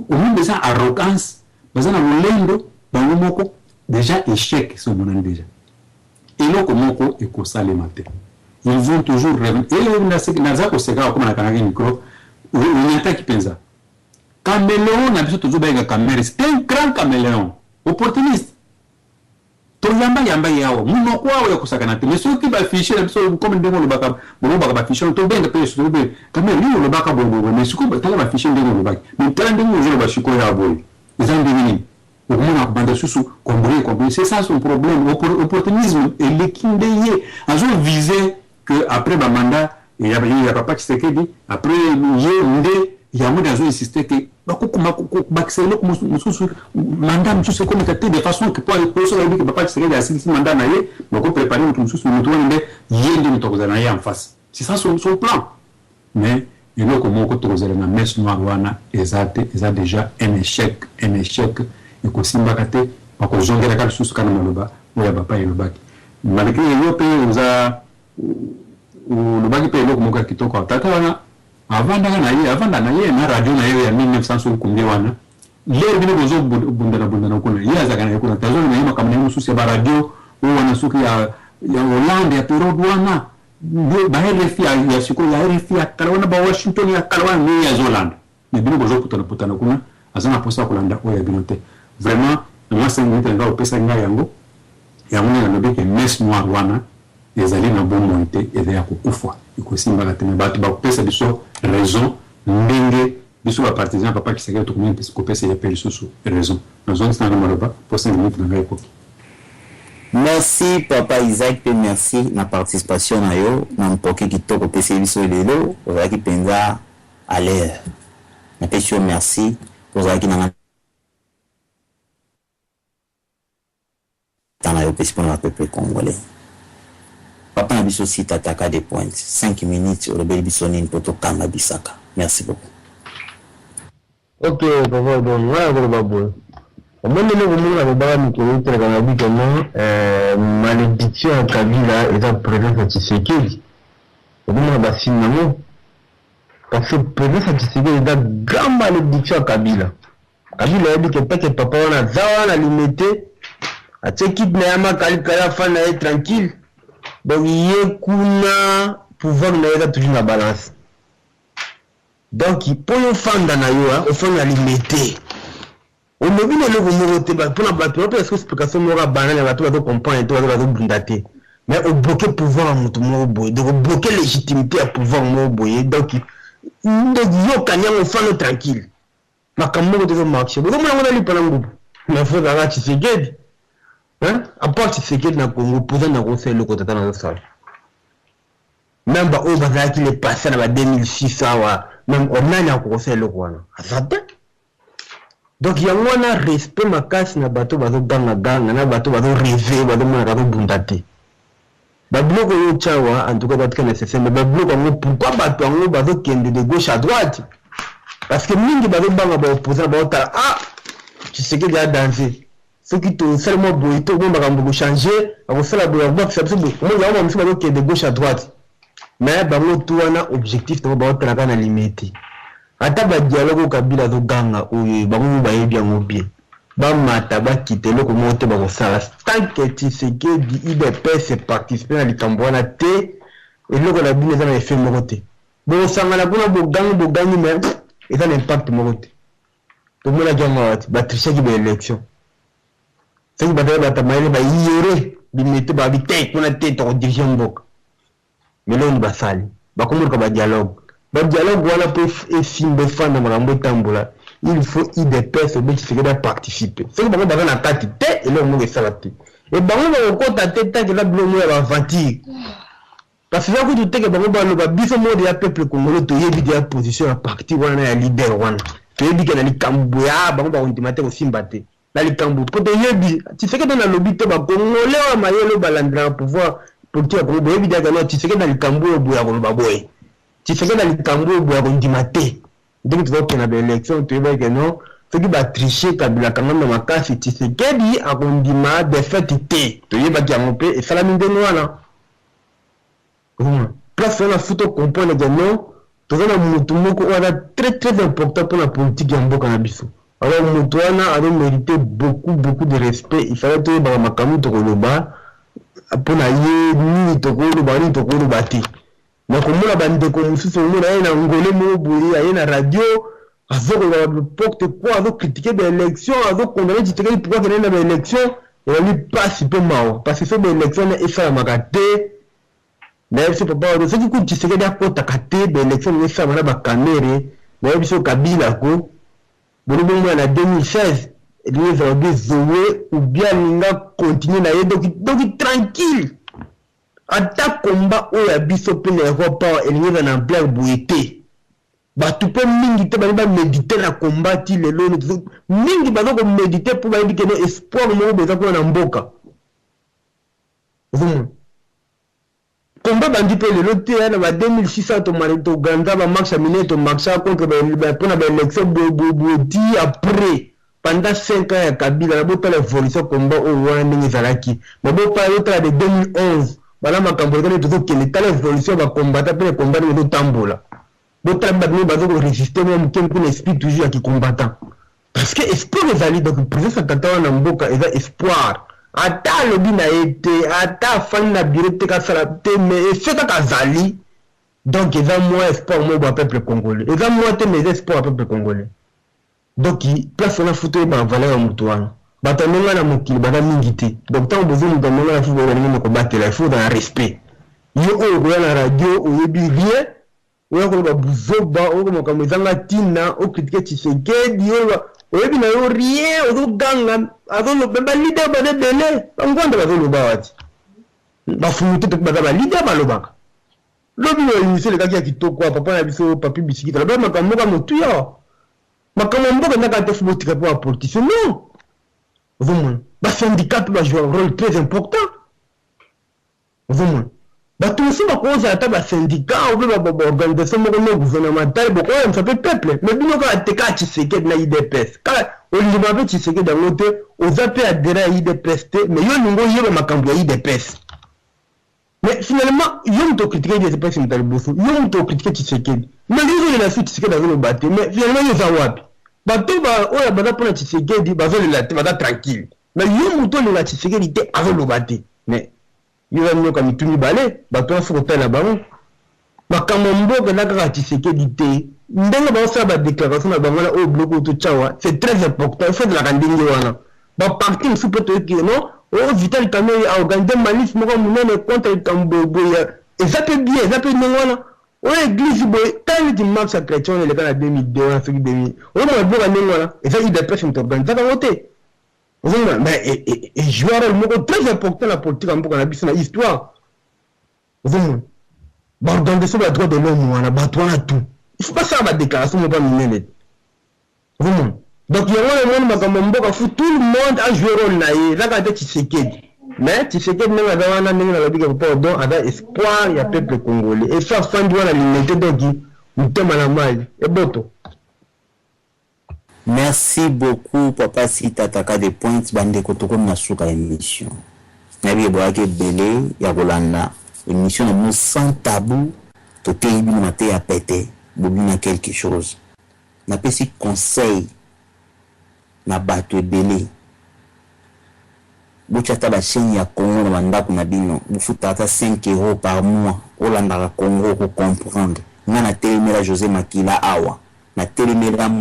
au moins de ça arrogance bazana lolendo bango moko déjà échec sont mon déjà et là comment ko ekosale matin ils vont toujours revenir et on a ce naza ko seka comme na kanaki micro on attaque penza caméléon na biso toujours ba caméra c'est un grand caméléon opportuniste yamba yawo muno kwao ya kusakana te mais ceux qui ba ficher la biso comme ndemo le baka ba ficher to benga pe sur be kamera ni le baka bobo mais ce ko ba tala ba ficher ndemo le baka mais tala ndemo le ba shiko ya boy ezan devini au moins banda susu combler c'est ça son problème opportunisme et l'équindeye azo viser que après ba mandat il y a papa qui s'est dit après yende ya mo dazo insister que bakisele ko mususu mandat mususu ko mekate de façon que pour ça la que papa qui s'est mandat na ye bako préparer mususu mutu wande yende mutozana ya en face c'est ça son plan mais il faut comment ko tozana na messe noire wana eza déjà un échec et ko simba kate bako jongera ka susu kana maloba oya papa yelobaki malgré yo pe uza le baki pe lo ko kitoko tata wana avant na ye na radio na ye ya 1900 sur kumbi wana le bino bozo bundana kuna ya zaka na kuna tazo na yima kamna mususi ya radio wana suki ya Hollande ya Peru wana ba RFI ya siko ya RFI ya kalwana ba Washington ya kalwana ni ya Hollande ne bino bozo putana kuna azana posa kulanda oya binote vraiment moi c'est ngita nga opesa nga yango ya mwana na lobi ke messe noire wana ezali na bomoi te ezali ya kokufa ekosimbaka te me bato bakopesa biso raison ndenge biso bapartisan papa Tshisekedi tokomi kopesa ye mpe lisusu raison nazongisanga maloba mpo 5 minutes na ngai ekoki. Merci papa Isaac pe merci na participation na yo na mpoke kitoko pesa biso lelo ozalaki mpenza à l'air napesi yo merci ozalaki na dans la opposition pour le peuple congolais. Papa Nabiso si t'attaque des points. 5 minutes, au rebelle Bissonine, poto Kama Bissaka. Merci beaucoup. Ok, papa, donc, voilà, babou. Au moment où nous avons dit que malédiction à Kabila est en présence de Tshisekedi. Au moment où nous avons parce que présence de Tshisekedi est une grande malédiction à Kabila. Kabila a dit que peut-être papa on a zawa limité. A tsekit na yama kalikala fana est tranquille. Donc il kuna pouvoir na yeza toujours na balance. Donc pour yo fanda na yo au fond ya limité. On ne vient le remonter pour la battre parce que explication mora banane na bato ba comprendre to ba bundate. Mais au bloquer pouvoir mutu mo boy, donc bloquer légitimité à pouvoir mo boy. Donc yo kanya au fond tranquille. Makambo de marché. Bon on a li pendant groupe. Mais faut d'avoir Tshisekedi. À part Tshisekedi na Congo, posant na conseil le côté dans le sol. Même ba o bazaki qui est passé na 2006 même on a conseil le roi. Donc il y a un respect makasi na bato bazo ganga na bato bazo rêver bazo mona bazo bundate. Ba bloko yo chawa en tout cas bato nécessaire mais ba bloko ngo pourquoi bato ngo bazo kende de gauche à droite? Parce que mingi bazo banga ba opposant ba ota Tshisekedi a dansé. Ce qui te seulement boy tout monde va changer on fait la box c'est bon on va même faire de gauche à droite mais ba mo tout wana objectif to ba otala na limité ata ba dialogue Kabila do ganga oyo ba mo ba yebi ngo bien ba mata ba kitelo ko moto ba ko sala tant que Tshisekedi IDPS participer à likambo na te et loko la bine za na effet mo côté bo sangala kuna bo gangi mais et ça l'impact mo côté to mo la jama ba tricher ki ba élection. C'est que badala batamaile ba yere bimete ba bitay kuna tete ko division mbok mais là on ba sali ba komur ka ba dialogue wala pour efimbe fana marambo tambula il faut IDPS be Tshisekedi participer c'est que ba ba na tati te et là on ngi salati et ba ngo ko ta tete que la blomo ya ba vatir parce que ko tu teke ba ngo ba lo ba biso mode ya peuple congolais to yebi dia position ya parti wana ya leader wana to yebi ke na likambo ya ba ngo ba ondimate ko simbate na likambo poto yebi Tshisekedi na lobby te ba congolais wa mayelo balandra pouvoir politique ya Congo yebi daga no Tshisekedi na likambo boya ko ba boy Tshisekedi na likambo boya ko ndimate donc tu vas prendre la élection tu vas que non ce qui va tricher Kabila quand même makasi Tshisekedi a kondima défaite te to yeba ki amopé et sala mindeno wana place on a photo comprendre que non to na mutu moko wana très important pour la politique ya mboka na biso. Alors Moutouana avait mérité beaucoup de respect. Il fallait que les Makamu Tokoloba pour la ni Tokoloba ni Tokolobati. Mais comme on a bandé comme si on a un Angolais Moboui, il y a une radio, avec le porte quoi, avec critiquer des élections, avec condamner Tshisekedi pourquoi qu'il y a une élection, et on lui passe un peu mal. Parce que c'est une élection, il fait la magaté. Mais c'est pas bon. Ce qui coûte Tshisekedi à côté de la des élections, il fait la caméra, mais il y a Kabila ko. Bon, en 2016, il y a des zoé ou bien il a continué à y donc tranquille. Attaque combat où il y a bisopé les repas et il y a un blague bouété. Bah, tu peux méditer la combat, il est là. Mingi va donc méditer pour dire que l'espoir de nous besoin pour un mboka. Combat bandit pe le loté en 2600 to Ganda va marche amine to marcha contre pour la élection bouti après pendant 5 ans à Kabila la bota la révolution combat au wana ningi zalaki mais bon pas l'autre de 2011 bala makambo kana to que l'état la révolution va combattre pour combat de tambola bota badni bazo résister même quelqu'un esprit toujours qui combattant parce que espoir ezali donc président tata na mboka eza espoir. Ata lobi na été ata fan na birete ka sala te mais c'est ka zali donc il va moins espoir mo ba peuple congolais il va moins te mes espoirs peuple congolais donc il place na photo ba valeur mutuana batanonga na mokili bana mingité donc tant besoin de demander la football ni ko battre il faut dans respect yo oyo koya na radio oyebi rien oya koloba buzoba oyo makambo ezanga ntina okritike Tshisekedi oyebi na yo rien ozoganga azoloba balider badebele bangonda bazoloba wati bafumu te baza balider balobaka lobi oyo lekaki ya kitoko papa na biso papi bisikita loba makambo ka motuya makambo mboka ndaka te fu botika po apolitise non ozomona basyndicat mpe bajoue un rôle très important ozomona bato aussi bakoza ata basyndicat obe baorganisation moko no gouvernementale bokoyamisa mpe peuple mais bino kaka te kaka Tshisekedi na idps kaka olingima mpe Tshisekedi yango te oza mpe adhéré ya idps te mais yo lingo oyeba makambo ya idps mais finalement yo moto ocritique idps moto liboso yo moto ocritique Tshisekedi mais lizolela su Tshisekedi azoloba te mais finalement yo oza wapi bato oyo baza mpona Tshisekedi bazolela te baza tranquille mais yo moto olela Tshisekedi te azoloba te mais yo zamioka mitu mibale bato afu kotala bango makambo mboka na kaka Tshisekedi te ndenge baosala badéclaration na bango wana oyo biloko totyawa c'est très important efezelaka ndenge wana baparti mosusu mpe toyoki no oyo Vital Kamerhe aorganize manif moko monene contre likambo boye eza mpe bien eza mpe ndenge wana oyo église boye tala neti marche ya chrétien wana eleka na 2002 wana soki 2000 oyo mona biloko ndenge wana eza idps moto organisaka yango te ozomona mais jouer rôle moko très important na politique ya mboka na biso na histoire ozomona baorganisation ba droit de l'homme wana bato wana tout il faut pas ça badéclaration moko minene te ozomona donc yango le monde makambo mboka fu tout le monde a joué rôle na ye ezaka te Tshisekedi mais Tshisekedi ndenge aza wana ndenge nalobika pardon aza espoir ya peuple congolais et so afandi wana limité donc motema na mai eboto. Merci beaucoup, Papa Sita Taka de Pointes, Bande Kotoko Nasuka émission. Nabi Boake Belé, Yagolanda, émission de sans tabou, Tote Ibino Mate a pété, Bobina quelque chose. Na pesi conseil, na bato Belé. Bouchata ba chaîne ya Congo na bandako na bino, bufutata 5 € par mois, Olanda Congo ko comprendre. Ngana telemela José Makila awa. Na telemela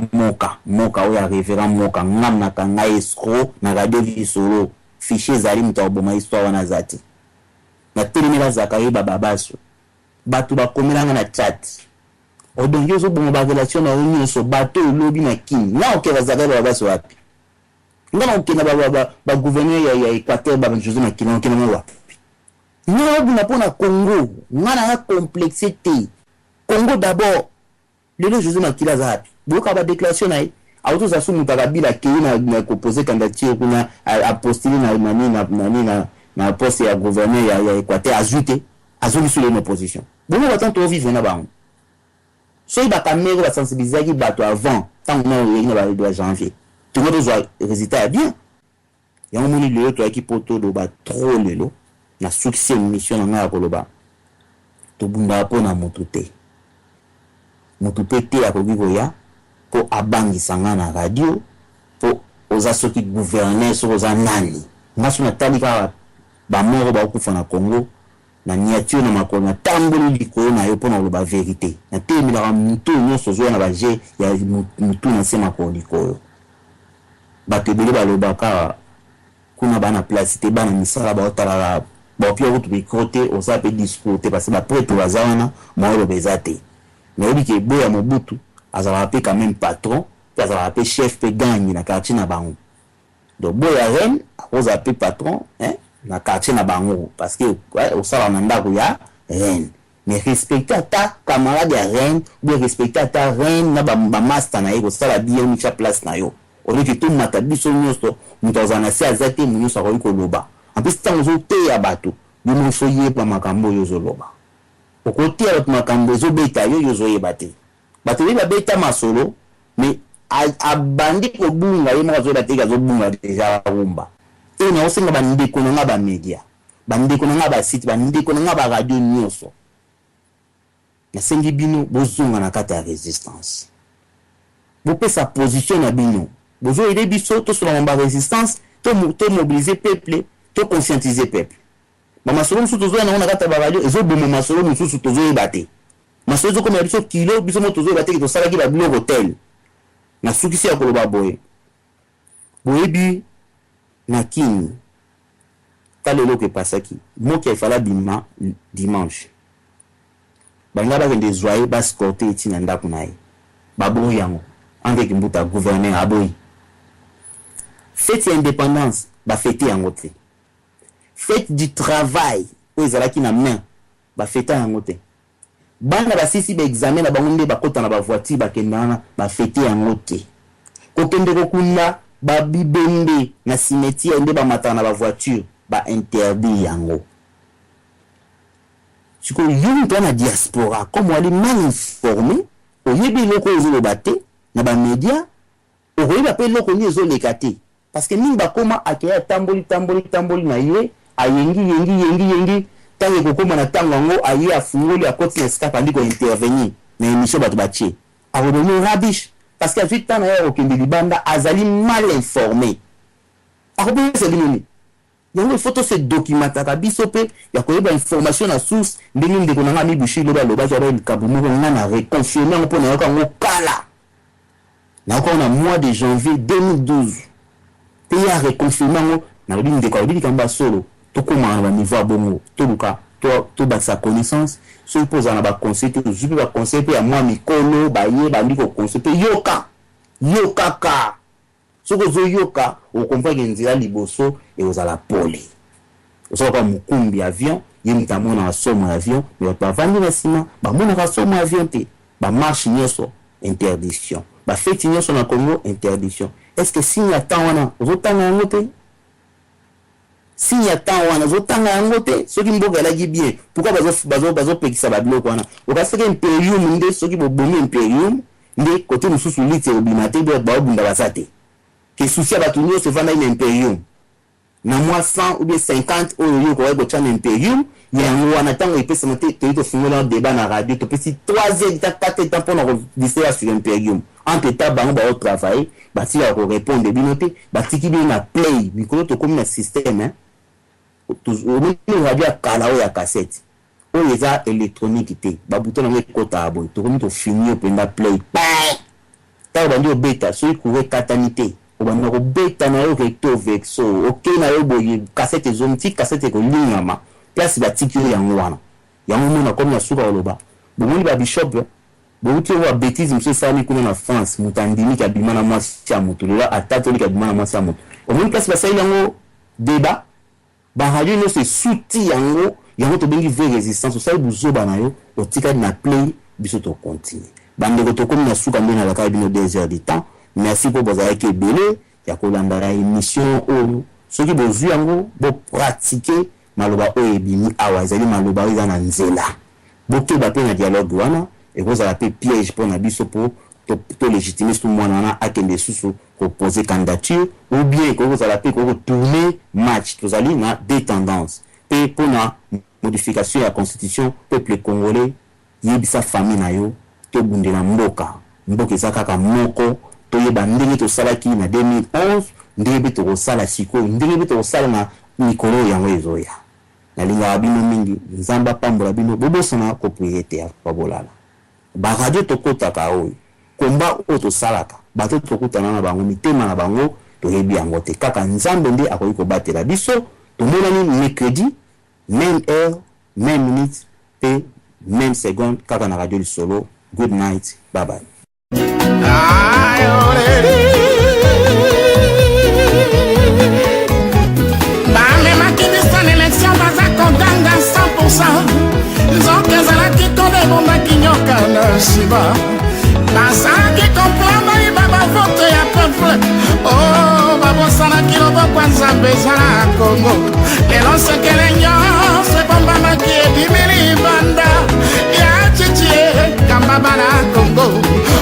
moka oya révérend moka ngam na kanga escro na radio visolo fichier zali mta oboma histoire wana zati na telemela Zakari bababaso batu bakomelanga na chat odongi zo bomo ba relation na union so bato lobi na king na okela Zakari bababaso wapi ngana okena ba gouverneur ya Équateur ba José Makila okena mo wapi ngana na pona Congo ngana na complexité Congo d'abord le José Makila zapi boka ba déclaration na auto za sumu takabila kina na proposer candidature kuna a postuler na poste ya gouverneur ya Équateur azute azuli sur une opposition bon va tant vivre na bango so ba caméra ba sensibiliser ki bato avant tant on est na ba janvier tout le monde doit résultat bien ya on moni le to ki poto do ba trop lelo na succès mission na koloba to bunda po na motuté motupete ya kogigoya po abangisa nga na radio po oza soki gouverneur so oza nani ngaso na talika ba moro ba okufa na Congo na niatio na makolo na tamboli likolo na yo pona loba vérité na temila mutu nyonso zo na baje ya mutu na sema ko likolo batebele baloba ka kuna bana place te bana misala ba otala ba pio kutu bikote oza pe discours te parce ba prêtre bazana mo lo bezate mais il dit que Boya Mobutu a rappelé quand même patron, a rappelé chef pe gagne na quartier na bango. Donc Boya Ren a rappelé patron hein na quartier na bango parce que au sala nanda ya Ren. Mais respecter ta camarade ya Ren, ou respecter ta Ren na ba master na yo sala bien ni cha place na yo. On dit que tout matabiso nyosto mutazana si azate munyoso ko loba. En plus tant zo te ya bato, bi mo soye pa makambo yo zo loba. Au côté avec makambo zo beta yo zo yebate bateli ba beta masolo mais a bandi ko bunga yema zo bateka zo bunga deja rumba e na osenga bandi ko nga ba media bandi ko nga ba site bandi ko nga ba radio nyonso na sengi bino bozonga na kata ya résistance bo pesa position na bino bozo ile biso to sur la résistance to mobiliser peuple to conscientiser peuple ba masolo musu tozo na ona kata ba radio ezo bomo masolo musu tozo ebate masolo zo comme biso kilo biso mo tozo ebate to sala ki ba bilo hotel na sukisi ya koloba boye boyebi na kini tala eloko epasaki moki efala bima dimanche banga bakende zoye bascorte etina ndako na ye baboyi yango angeki mbuta gouverneur aboyi fête ya indépendance bafete yango te fête du travail oyo ezalaki na main bafete yango te bana basisi baexamen na bango nde bakota na bavoiture bakende wana bafete yango te kokende kokunda babibende na cimetière nde bamataka na bavoiture bainterdit yango sikoyo yo moto na diaspora comme wali mal informé oyebi eloko oyo ezoloba te na bamédia okoyeba mpe eloko nini ezoleka te parce que mingi bakoma akeya tamboli na ye ayengi ntango ekokoma na ntango yango aye afungoli akoti na esika pandi kointervenir na émission bato batie akodoni rabish parce que azwi ntan na ye akokende libanda azali mal informé akopesa binoni yango ifo tose documentaka biso mpe ya koyeba information na source ndenge ndeko na nga mibushi loba alobaki aba likambo moko nga na reconfirme yango mpo na yoka yango kala nayoka na mois de janvier 2012 mpe ya reconfirme yango nalobi ndeko alobi likambo ya solo tokóma na baniveau ya bongo toluka tobakisa connaissance soki mpo ozala na baconseil te ozwi mpe baconseil mpe ya mwa mikolo baye bandi koconseil mpe yokaka soki ozoyoka okomprendre nzela liboso ekozala pole osoka mokumbi avion ye moto amonaka somo ya avion me bato bavandi na nsima bamonaka somo ya avion te bamarche nyonso interdiction bafeti nyonso na Congo interdiction est-ce que signe ya temps wana ozotanga yango te signe ya temps wana ozotanga yango te soki mboka elaki bien pourquoi bazopekisa babiloko wana okasaka imperium nde soki bobomi imperium nde kote mosusu lite obima te baobunda baza te ke souci ya bato nyonso evanda ina imperium na mwa 100 ou bien 50 oyo yo koyeba kotya na imperium yango wana ntango epesana te toyi tofungola débat na radio topesi 3 heures ta 4 heures mpona kodistraire sur imperium entre ta bango baotravaille batika korépondre bino te batiki bino na play mikolo tokomi na système omoni radio ya kala oyo ya cassette oyo eza électronique te babuto nango ekota boye tokomi tofini openda play ntango bandi obeta soki courant ekatani te obanda kobeta na yo recto vexo okei na yo boye cassette ezomi ti cassette ekolingama place batiki oyo yango wana yango mona komi na suka koloba bomoni babishop bouti oyo babétise mosu esalami kuna na France moto andimiki abima na mwasi ya moto lelo atatoliki abima na mwasi ya moto omoni place basali yango débat baradio nyonso esuti yango tobengi vraie résistance osali buzoba na yo otikali na play biso tocontinue bandeko tokomi na suka nde nalakaki bino 2 heures de temps merci mpo bozalaki ebele ya kolandala émission oyo soki bozwi yango bopratike maloba oyo ebimi awa ezali maloba oyo eza na nzela bokeba mpe na dialogue wana ekozala mpe piège mpo na biso mpo tolégitime soki mwana wana akende susu kopose candidature ou bien ekozala mpe kokotourne match tozali na deux tendances mpe mpo na modification ya constitution peuple congolais yebisa famille na yo tobundela mboka eza kaka moko toyeba ndenge tosalaki na 2011 ndenge mpe tokosala sikoyo ndenge mpe tokosala na mikolo yango ezoya nalingaka bino mingi nzambe apambola bino bobosana propriétaire babolala baradio tokotaka oyo komba oyo tosalaka bato tokutana na bango mitema na bango toyebi yango te kaka nzambe nde akoki kobatela biso tomonani mercredi même heure même minute pe même seconde kaka na radio lisolo. Good night, bye bye. Basaki komplamba ibaba vote ya peuple. Oh, babosana kilobo kwanza bezala Congo. Lelo sekele nyonso bomba maki ebimeli banda. Ya chichie kamba bana Congo.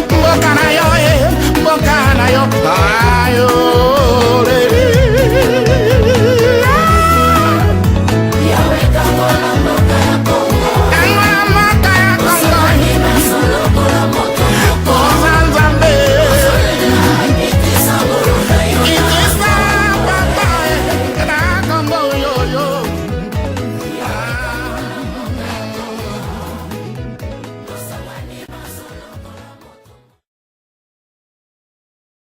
Mboka na yo, mboka na yo. Ayo.